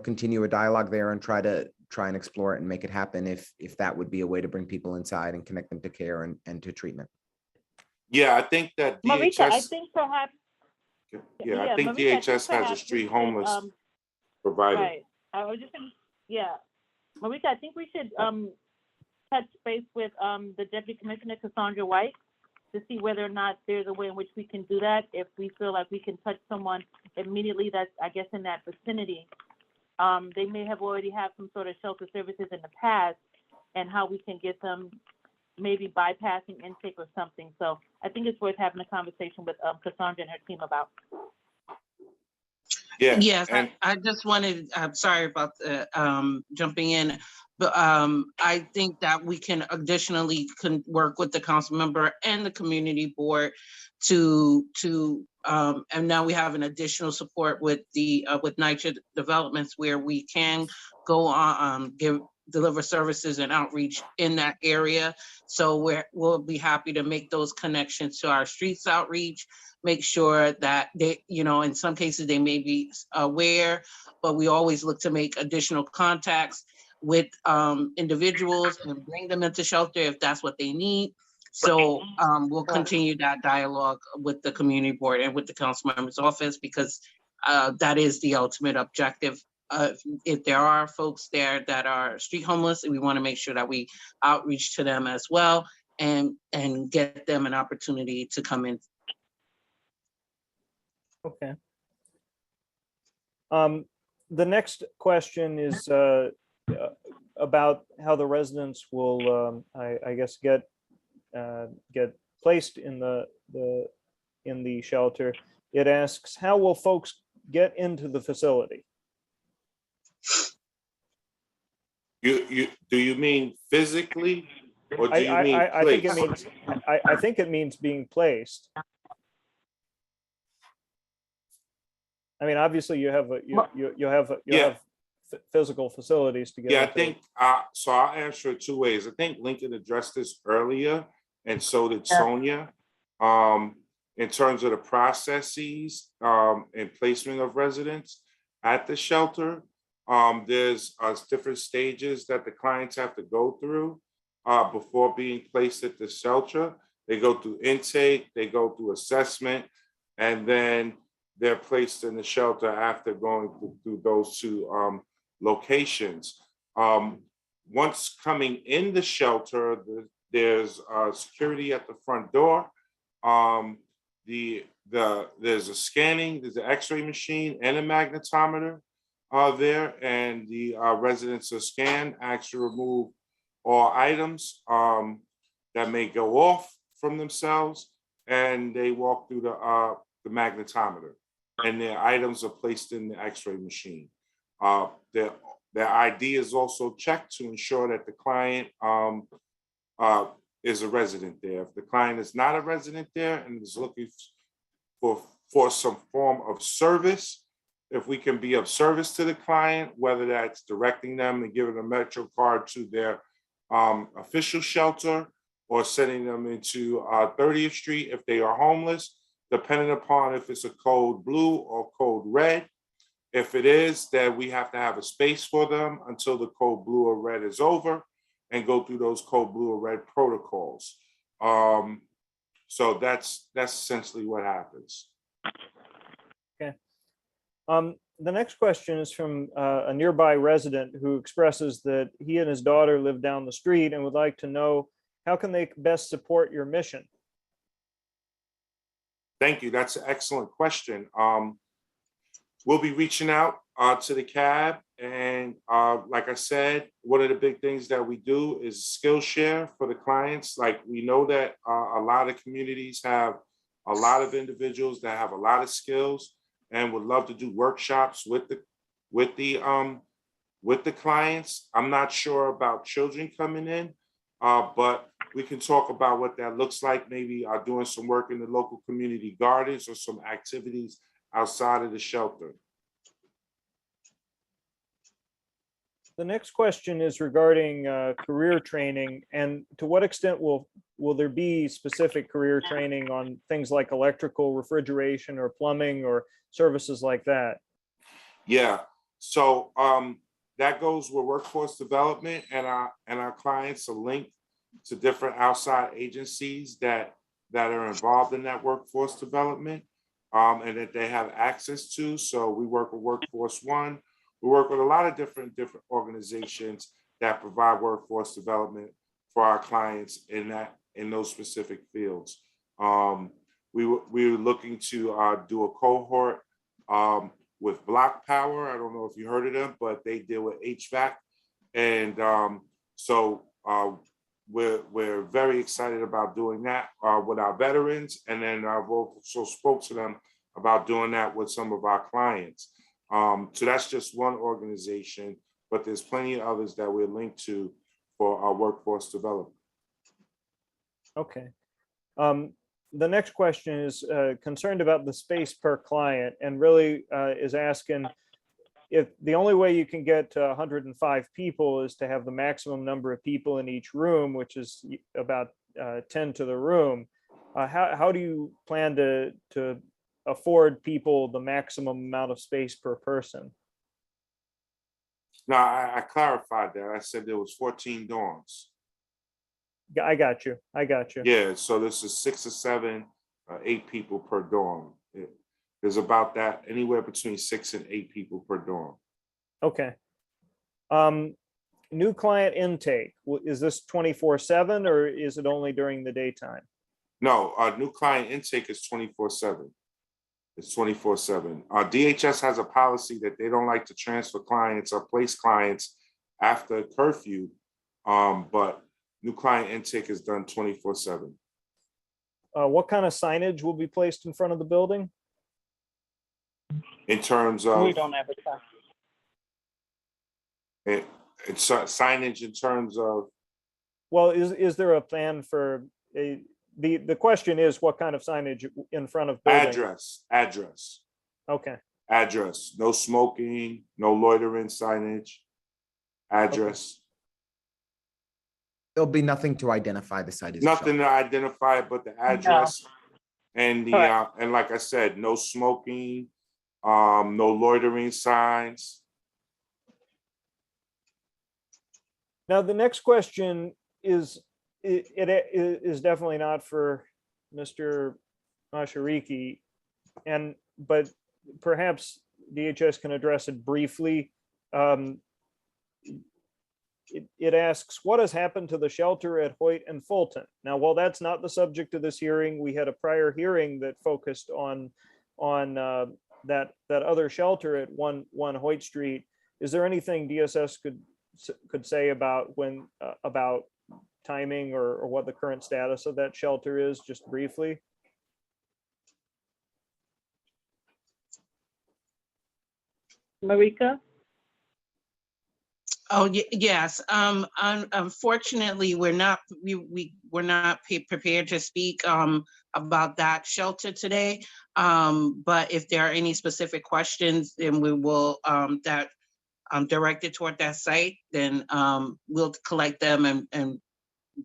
continue a dialogue there and try and explore it and make it happen if that would be a way to bring people inside and connect them to care and to treatment. Yeah, I think that DHS. Marika, I think perhaps. Yeah, I think Marika, DHS has a street homeless provider. Right. I was just saying, yeah. Marika, I think we should touch base with the Deputy Commissioner, Cassandra White, to see whether or not there's a way in which we can do that. If we feel like we can touch someone immediately that's, I guess, in that vicinity. They may have already had some sort of shelter services in the past, and how we can get them maybe bypassing intake or something. So I think it's worth having a conversation with Cassandra and her team about. Yeah. Yes, And I just wanted, I'm sorry about the jumping in, but I think that we can additionally work with the council member and the community board and now we have an additional support with the with NYCHA developments where we can go on, deliver services and outreach in that area. So we'll be happy to make those connections to our streets outreach, make sure that they, in some cases they may be aware, but we always look to make additional contacts with individuals and bring them into shelter if that's what they need. So we'll continue that dialogue with the community board and with the council member's office, because that is the ultimate objective. If there are folks there that are street homeless, we want to make sure that we outreach to them as well and get them an opportunity to come in. Okay. The next question is about how the residents will, I guess, get placed in the shelter. It asks, how will folks get into the facility? Do you mean physically, or do you mean I think it placed? means I think it means being placed. I mean, obviously you have physical facilities to get Yeah, I into. think so. I'll answer it two ways. I think Lincoln addressed this earlier, and so did Sonia. In terms of the processes and placement of residents at the shelter, there's different stages that the clients have to go through before being placed at the shelter. They go through intake, they go through assessment, and then they're placed in the shelter after going through those two locations. Once coming in the shelter, there's security at the front door. There's a scanning, there's an X-ray machine and a magnetometer there, and the residents are scanned, asked to remove all items that may go off from themselves, and they walk through the magnetometer, and their items are placed in the X-ray machine. Their ID is also checked to ensure that the client is a resident there. If the client is not a resident there and is looking for some form of service, if we can be of service to the client, whether that's directing them and giving a Metro card to their official shelter, or sending them into 30th Street if they are homeless, depending upon if it's a code blue or code red. If it is, then we have to have a space for them until the code blue or red is over, and go through those code blue or red protocols. So that's essentially what happens. Okay. The next question is from a nearby resident who expresses that he and his daughter live down the street and would like to know, how can they best support your mission? Thank you. That's an excellent question. We'll be reaching out to the cab, and like I said, one of the big things that we do is skill share for the clients. Like, we know that a lot of communities have a lot of individuals that have a lot of skills and would love to do workshops with the clients. I'm not sure about children coming in, but we can talk about what that looks like. Maybe doing some work in the local community gardens or some activities outside of the shelter. The next question is regarding career training, and to what extent will there be specific career training on things like electrical, refrigeration, or plumbing, or services like that? Yeah, so that goes with workforce development, and our clients are linked to different outside agencies that are involved in that workforce development, and that they have access to. So we work with Workforce One. We work with a lot of different organizations that provide workforce development for our clients in those specific fields. We were looking to do a cohort with Block Power. I don't know if you heard of them, but they deal with HVAC, and so we're very excited about doing that with our veterans, and then I've also spoke to them about doing that with some of our clients. So that's just one organization, but there's plenty of others that we're linked to for our workforce development. Okay. The next question is concerned about the space per client, and really is asking, if the only way you can get to 105 people is to have the maximum number of people in each room, which is about 10 to the room, how do you plan to afford people the maximum amount of space per person? No, I clarified that. I said there was 14 dorms. I got you. I got you. Yeah, so this is 6 or 7, 8 people per dorm. There's about that, anywhere between 6 and 8 people per dorm. Okay. New client intake, is this 24/7 or is it only during the daytime? No, new client intake is 24/7. It's 24/7. DHS has a policy that they don't like to transfer clients or place clients after curfew, but new client intake is done 24/7. What kind of signage will be placed in front of the building? In terms of We don't advertise. it's signage in terms of Well, is there a plan for the question is what kind of signage in front of building? address, Okay, address, no smoking, no loitering signage, address. There'll be nothing to identify the site as. a Nothing shelter. to identify but the address and the Correct. and like I said, no smoking, no loitering signs. now the next question is, it is definitely not for Mr. Mashariki, but perhaps DHS can address it briefly. It asks, what has happened to the shelter at Hoyt and Fulton? Now, while that's not the subject of this hearing, we had a prior hearing that focused on that other shelter at 1 Hoyt Street. Is there anything DSS could say about about timing or what the current status of that shelter is, just briefly? Marika? Oh, yes. Unfortunately, we're not prepared to speak about that shelter today. But if there are any specific questions, then we will that directed toward that site, then we'll collect them and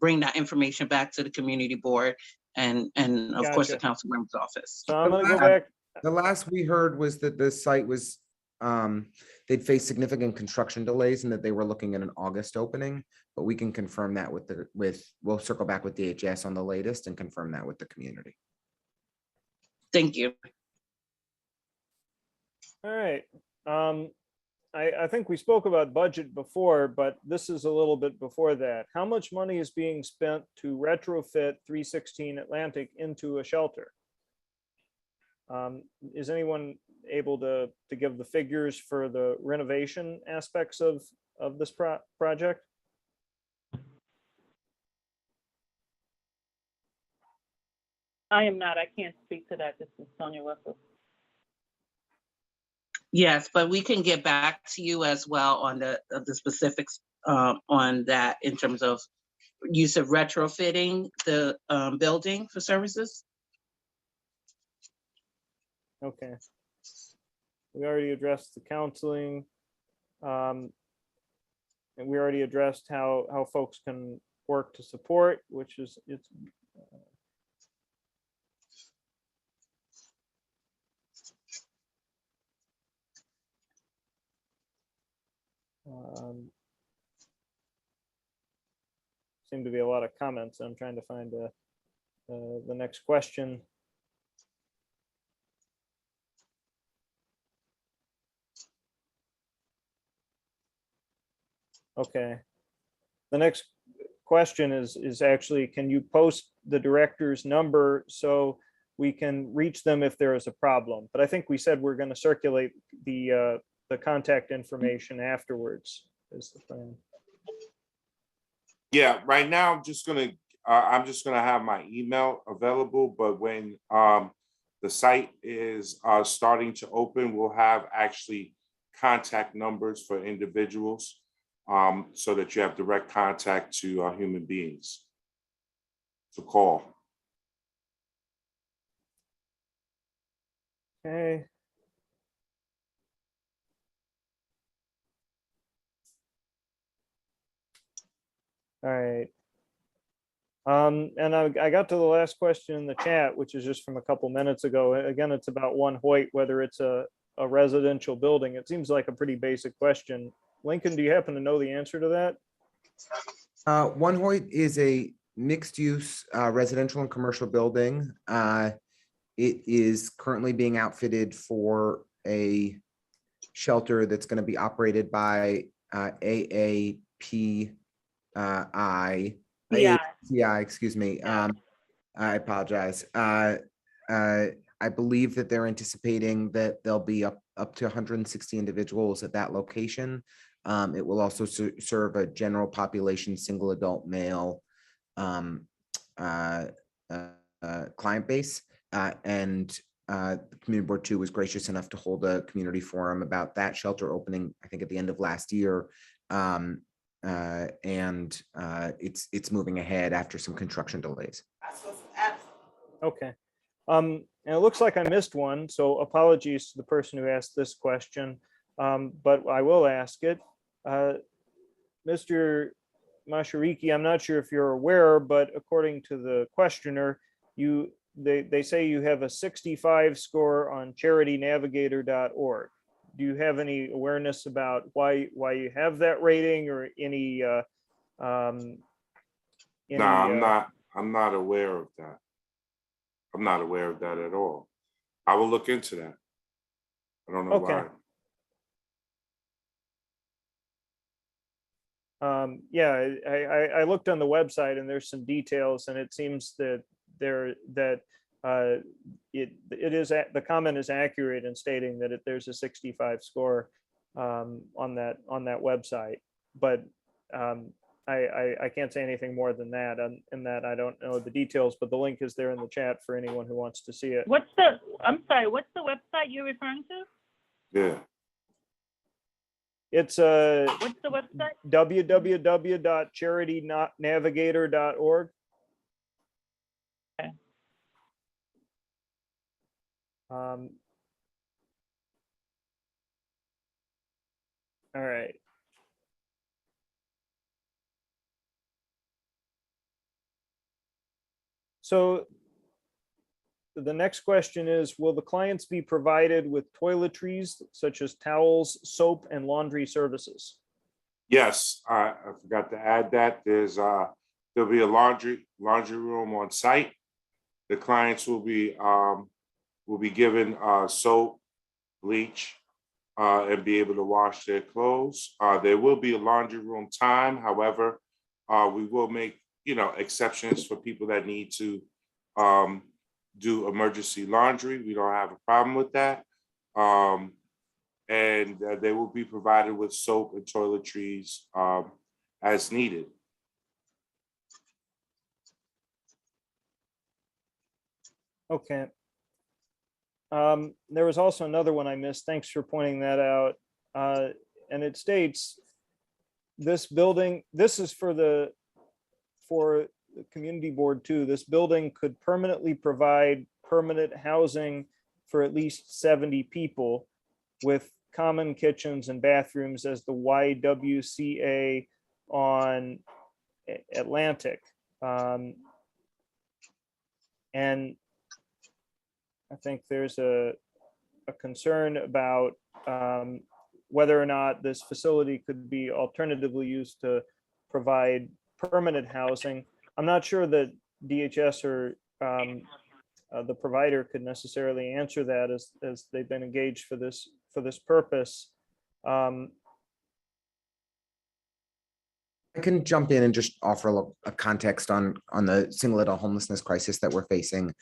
bring that information back to the community board and of course the Gotcha. council member's office. So I'm going to go back. The last we heard was that the site was, they'd faced significant construction delays and that they were looking at an August opening, but we can confirm that we'll circle back with DHS on the latest and confirm that with the community. Thank you. All right. I think we spoke about budget before, but this is a little bit before that. How much money is being spent to retrofit 316 Atlantic into a shelter? Is anyone able to give the figures for the renovation aspects of this project? I am not. I can't speak to that. This is Sonia Russell. Yes, but we can get back to you as well on the specifics on that in terms of use of retrofitting the building for services. Okay. We already addressed the counseling. And we already addressed how folks can work to support, which is seem to be a lot of comments. I'm trying to find the next question. Okay. The next question is actually, can you post the director's number so we can reach them if there is a problem? But I think we said we're going to circulate the contact information afterwards is the plan. Yeah, right now I'm just gonna have my email available, but when the site is starting to open, we'll have actually contact numbers for individuals so that you have direct contact to human beings to call. Okay. All right. And I got to the last question in the chat, which is just from a couple minutes ago. Again, it's about One Hoyt, whether it's a residential building. It seems like a pretty basic question. Lincoln, do you happen to know the answer to that? One Hoyt is a mixed-use residential and commercial building. It is currently being outfitted for a shelter that's going to be operated by AAPI. Yeah. AAPI, excuse me. I apologize. I believe that they're anticipating that there'll be up to 160 individuals at that location. It will also serve a general population, single adult male client base. And the Community Board 2 was gracious enough to hold a community forum about that shelter opening, I think, at the end of last year. It's moving ahead after some construction delays. Okay. And it looks like I missed one, so apologies to the person who asked this question, but I will ask it. Mr. Mashariki, I'm not sure if you're aware, but according to the questioner, they say you have a 65 score on charitynavigator.org. Do you have any awareness about why you have that rating, or any? No, I'm not aware of that. I'm not aware of that at all. I will look into that. I don't know Okay. why. Yeah, I looked on the website and there's some details, and it seems that the comment is accurate in stating that there's a 65 score on that website, but I can't say anything more than that. In that, I don't know the details, but the link is there in the chat for anyone who wants to see it. I'm sorry, what's the website you're referring to? Yeah. It's What's the website? www.charitynavigator.org. Okay. All right. So the next question is, will the clients be provided with toiletries such as towels, soap, and laundry services? Yes, I forgot to add that. There'll be a laundry room on site. The clients will be given soap, bleach, and be able to wash their clothes. There will be a laundry room time. However, we will make exceptions for people that need to do emergency laundry. We don't have a problem with that. And they will be provided with soap and toiletries as needed. Okay. There was also another one I missed. Thanks for pointing that out. And it states, this building, this is for the Community Board 2, this building could permanently provide permanent housing for at least 70 people with common kitchens and bathrooms as the YWCA on Atlantic. And I think there's a concern about whether or not this facility could be alternatively used to provide permanent housing. I'm not sure that DHS or the provider could necessarily answer that, as they've been engaged for this purpose. I can jump in and just offer a context on the single adult homelessness crisis that we're facing.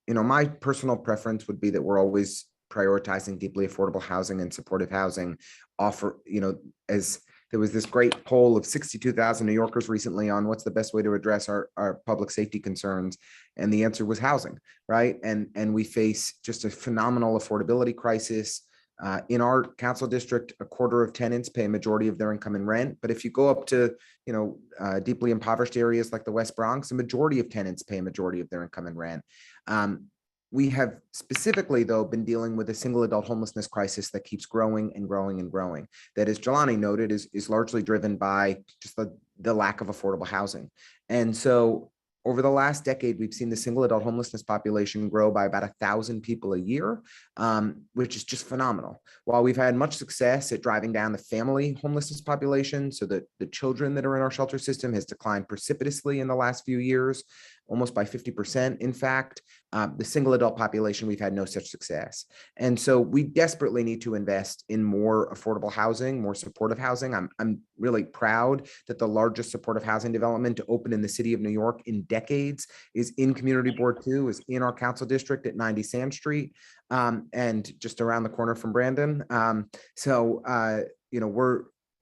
My personal preference would be that we're always prioritizing deeply affordable housing and supportive housing. As there was this great poll of 62,000 New Yorkers recently on what's the best way to address our public safety concerns. And the answer was housing, right? And we face just a phenomenal affordability crisis. In our council district, a quarter of tenants pay a majority of their income in rent. But if you go up to, deeply impoverished areas like the West Bronx, a majority of tenants pay a majority of their income in rent. We have specifically, though, been dealing with a single adult homelessness crisis that keeps growing and growing and growing. That, as Jelani noted, is largely driven by just the lack of affordable housing. And so over the last decade, we've seen the single adult homelessness population grow by about 1,000 people a year, which is just phenomenal. While we've had much success at driving down the family homelessness population, so that the children that are in our shelter system has declined precipitously in the last few years, almost by 50%. In fact, the single adult population, we've had no such success. And so we desperately need to invest in more affordable housing, more supportive housing. I'm really proud that the largest supportive housing development to open in the city of New York in decades is in Community Board 2, is in our council district at 90 Sand Street, and just around the corner from Brandon.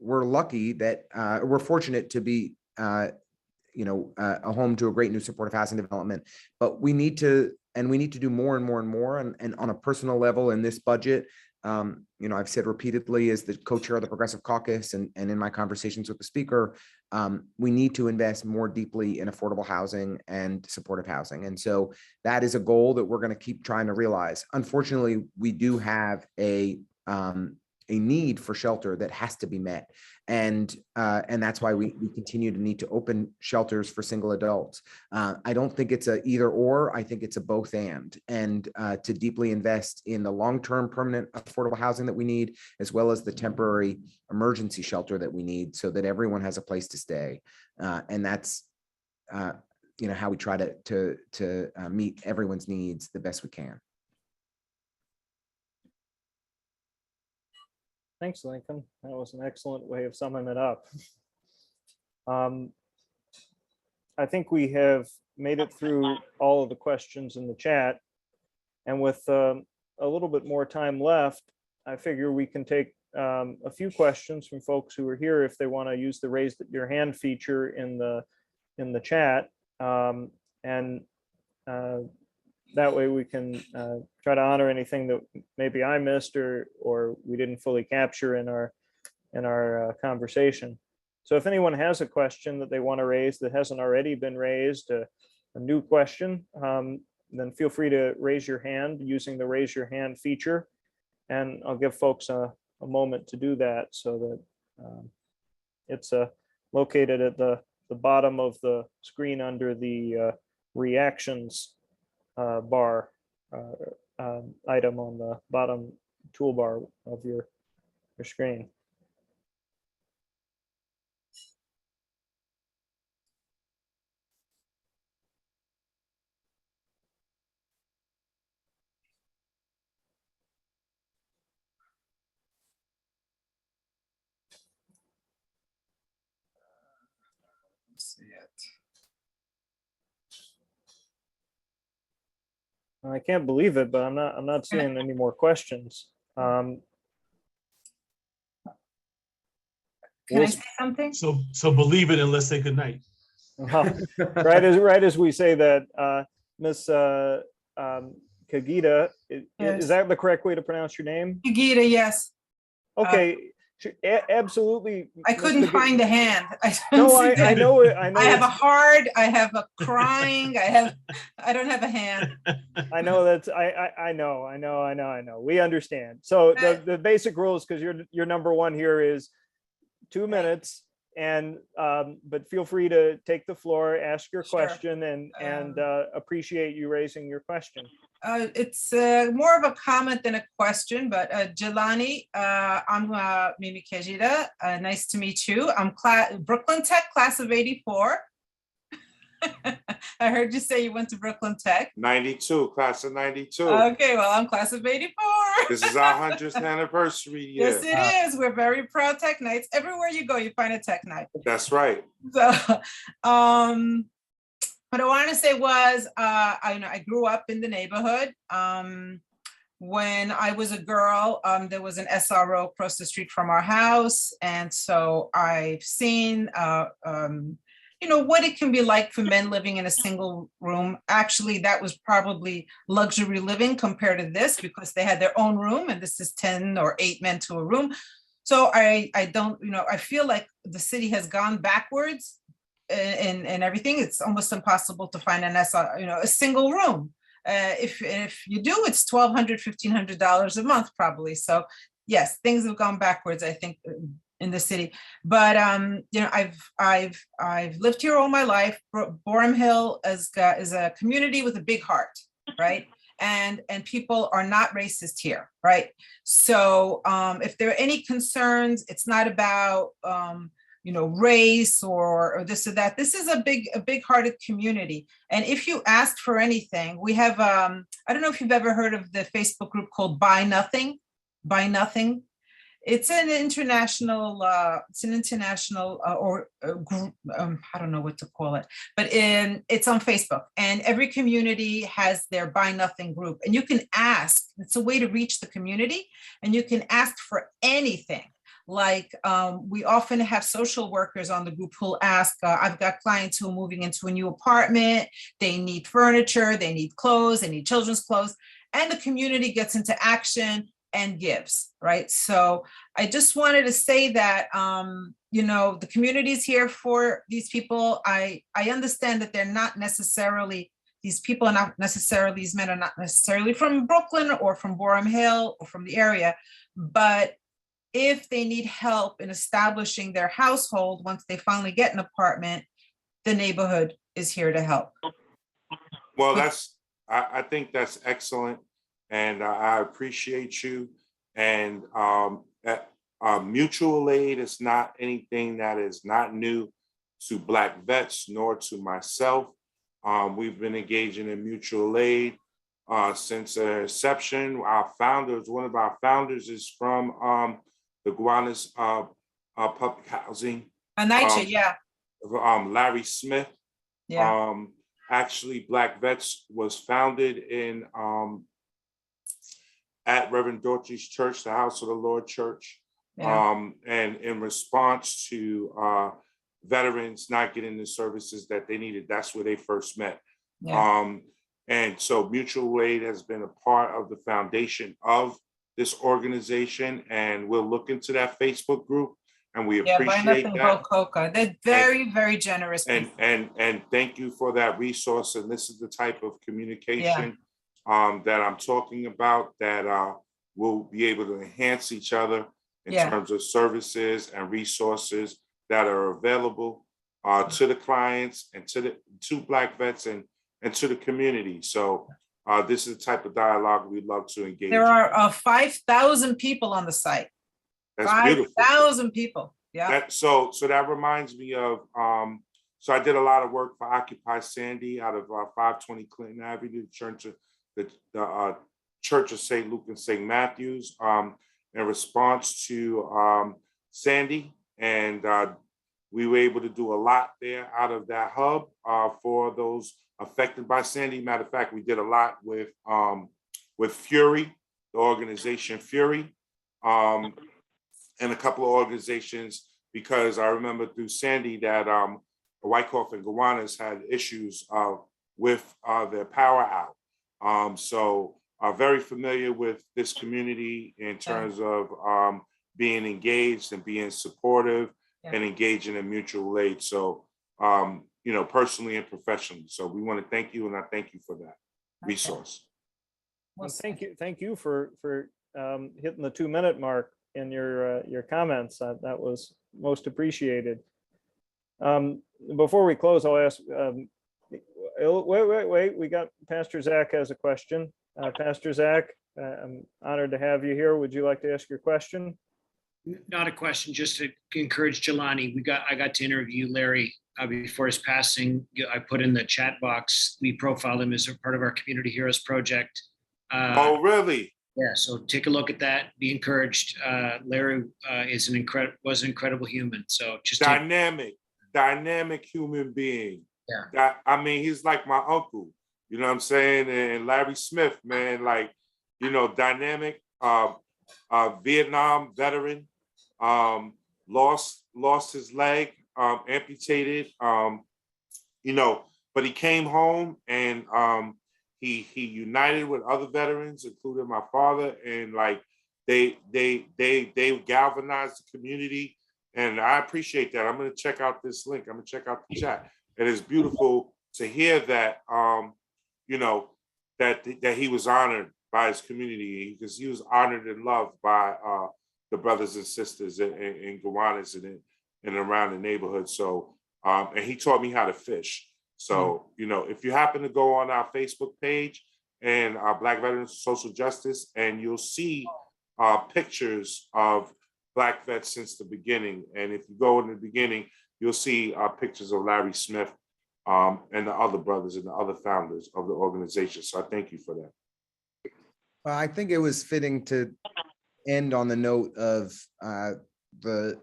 We're lucky that we're fortunate to be a home to a great new supportive housing development, but we need to do more and more and more. And on a personal level in this budget, I've said repeatedly as the co-chair of the Progressive Caucus and in my conversations with the speaker, we need to invest more deeply in affordable housing and supportive housing. And so that is a goal that we're going to keep trying to realize. Unfortunately, we do have a need for shelter that has to be met. And that's why we continue to need to open shelters for single adults. I don't think it's a either or, I think it's a both and to deeply invest in the long-term permanent affordable housing that we need, as well as the temporary emergency shelter that we need so that everyone has a place to stay. And that's how we try to meet everyone's needs the best we can. Thanks, Lincoln. That was an excellent way of summing it up. I think we have made it through all of the questions in the chat. And with a little bit more time left, I figure we can take a few questions from folks who are here if they want to use the raise your hand feature in the chat. That way we can try to honor anything that maybe I missed or we didn't fully capture in our conversation. So if anyone has a question that they want to raise that hasn't already been raised, a new question, then feel free to raise your hand using the raise your hand feature. And I'll give folks a moment to do that so that it's located at the bottom of the screen under the reactions bar item on the bottom toolbar of your screen. Let's see it. I can't believe it, but I'm not seeing any more questions. Can I say something? So believe it and let's say good night. Right as we say that, Miss Kagita, is that the correct way to pronounce your name? Yugita, yes. Okay, absolutely. I couldn't find a hand. No, I know it. I know. I have a heart. I have a crying. I don't have a hand. I know that's. I know. We understand. So the basic rules, because your number one here is 2 minutes, and but feel free to take the floor, ask your question, and appreciate you raising your question. It's more of a comment than a question, but Jelani, I'm Mimi Kejida. Nice to meet you. I'm Brooklyn Tech, class of '84. I heard you say you went to Brooklyn Tech. 92, class of 92. Okay, well, I'm class of '84. This is our 100th anniversary year. Yes, it is. We're very proud Tech Nights. Everywhere you go, you find a Tech Night. That's right. So, what I wanted to say was, I grew up in the neighborhood. When I was a girl, there was an SRO across the street from our house. And so I've seen, what it can be like for men living in a single room. Actually, that was probably luxury living compared to this because they had their own room and this is 10 or 8 men to a room. So I don't, I feel like the city has gone backwards in everything. It's almost impossible to find a single room. If you do, it's $1,200, $1,500 a month probably. So yes, things have gone backwards, I think, in the city. But I've lived here all my life. Borum Hill is a community with a big heart, right? And people are not racist here, right? So if there are any concerns, it's not about race or this or that. This is a big-hearted community. And if you asked for anything, we have I don't know if you've ever heard of the Facebook group called Buy Nothing. It's an international group. I don't know what to call it, but it's on Facebook, and every community has their Buy Nothing group, and you can ask. It's a way to reach the community, and you can ask for anything. Like we often have social workers on the group who'll ask, I've got clients who are moving into a new apartment, they need furniture, they need clothes, they need children's clothes, and the community gets into action and gives, right? So I just wanted to say that, the community is here for these people. I understand that they're not necessarily, these men are not necessarily from Brooklyn or from Borum Hill or from the area, but if they need help in establishing their household, once they finally get an apartment, the neighborhood is here to help. Well, I think that's excellent. And I appreciate you. And mutual aid is not anything that is not new to Black vets nor to myself. We've been engaging in mutual aid since their inception. One of our founders is from the Gowanus Public Housing. Yeah. Larry Smith. Yeah. Actually, Black Vets was founded in at Reverend Daughtry's church, the House of the Lord Church. Yeah. And in response to veterans not getting the services that they needed, that's where they first met. Yeah. And so mutual aid has been a part of the foundation of this organization, and we'll look into that Facebook group, and we appreciate that. Coca. They're very, very generous people. And thank you for that resource. And this is the type of communication that I'm talking about, that we'll be able to enhance each other in terms of services and resources that are available to the clients and to Black vets and to the community. So this is the type of dialogue we'd love to engage. There are 5,000 people on the site. That's beautiful. 5,000 people. Yeah. So that reminds me of, so I did a lot of work for Occupy Sandy out of 520 Clinton Avenue, the Church of St. Luke and St. Matthews, in response to Sandy. And we were able to do a lot there out of that hub for those affected by Sandy. Matter of fact, we did a lot with Fury, the organization Fury, and a couple of organizations, because I remember through Sandy that Wyckoff and Gowanus had issues with their power out. So very familiar with this community in terms of being engaged and being supportive and engaging in mutual aid. So, personally and professionally. So we want to thank you, and I thank you for that resource. Well, thank you for hitting the 2-minute mark in your comments. That was most appreciated. Before we close, I'll ask. Wait! We got Pastor Zach has a question. Pastor Zach, I'm honored to have you here. Would you like to ask your question? Not a question, just to encourage Jelani. I got to interview Larry before his passing. I put in the chat box. We profiled him as a part of our Community Heroes Project. Oh, really? Yeah. So take a look at that. Be encouraged. Larry was an incredible human. So just dynamic human being. Yeah. He's like my uncle. You know what I'm saying? And Larry Smith, man, dynamic. Vietnam veteran. Lost his leg, amputated, but he came home and he united with other veterans, including my father, and they galvanized the community. And I appreciate that. I'm going to check out this link. I'm going to check out the chat. And it's beautiful to hear that, that he was honored by his community, because he was honored and loved by the brothers and sisters in Gowanus and around the neighborhood. So, and he taught me how to fish. So, you know, if you happen to go on our Facebook page and Black Veterans Social Justice, and you'll see pictures of Black vets since the beginning. And if you go in the beginning, you'll see pictures of Larry Smith and the other brothers and the other founders of the organization. So I thank you for that. Well, I think it was fitting to end on the note of the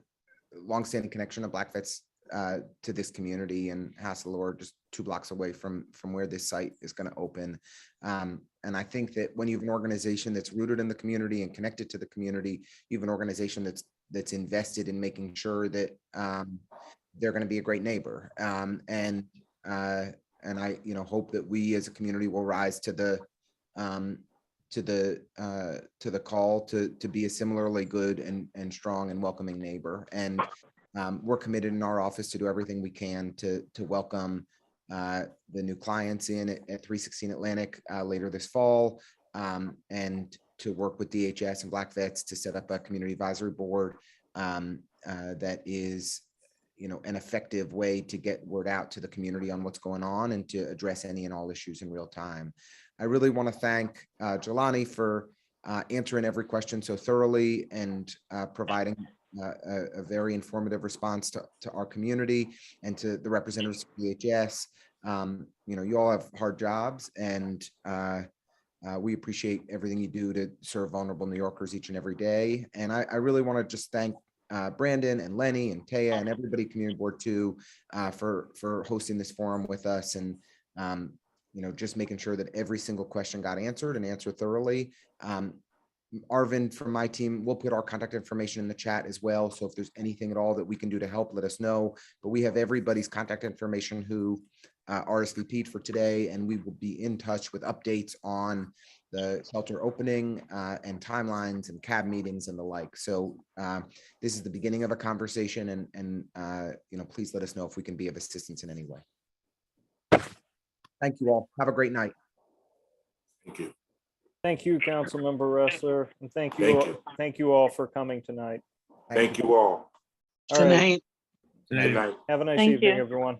longstanding connection of Black vets to this community, and Hasselor, just 2 blocks away from where this site is going to open. And I think that when you have an organization that's rooted in the community and connected to the community, you have an organization that's invested in making sure that they're going to be a great neighbor. And I, hope that we as a community will rise to the call to be a similarly good and strong and welcoming neighbor. And we're committed in our office to do everything we can to welcome the new clients in at 316 Atlantic later this fall, and to work with DHS and Black Vets to set up a community advisory board that is, an effective way to get word out to the community on what's going on and to address any and all issues in real time. I really want to thank Jelani for answering every question so thoroughly and providing a very informative response to our community, and to the representatives of DHS. You all have hard jobs, and we appreciate everything you do to serve vulnerable New Yorkers each and every day. And I really want to just thank Brandon and Lenny and Taya and everybody Community Board 2 for hosting this forum with us, and just making sure that every single question got answered and answered thoroughly. Arvin from my team, we'll put our contact information in the chat as well. So if there's anything at all that we can do to help, let us know. But we have everybody's contact information who RSVP'd for today, and we will be in touch with updates on the shelter opening and timelines and CAB meetings and the like. So this is the beginning of a conversation, and please let us know if we can be of assistance in any way. Thank you all. Have a great night. Thank you. Thank you, Councilmember Restler, and thank you all for coming tonight. Thank you all. All Good right. night. Good night. Have a nice Thank evening, you. everyone.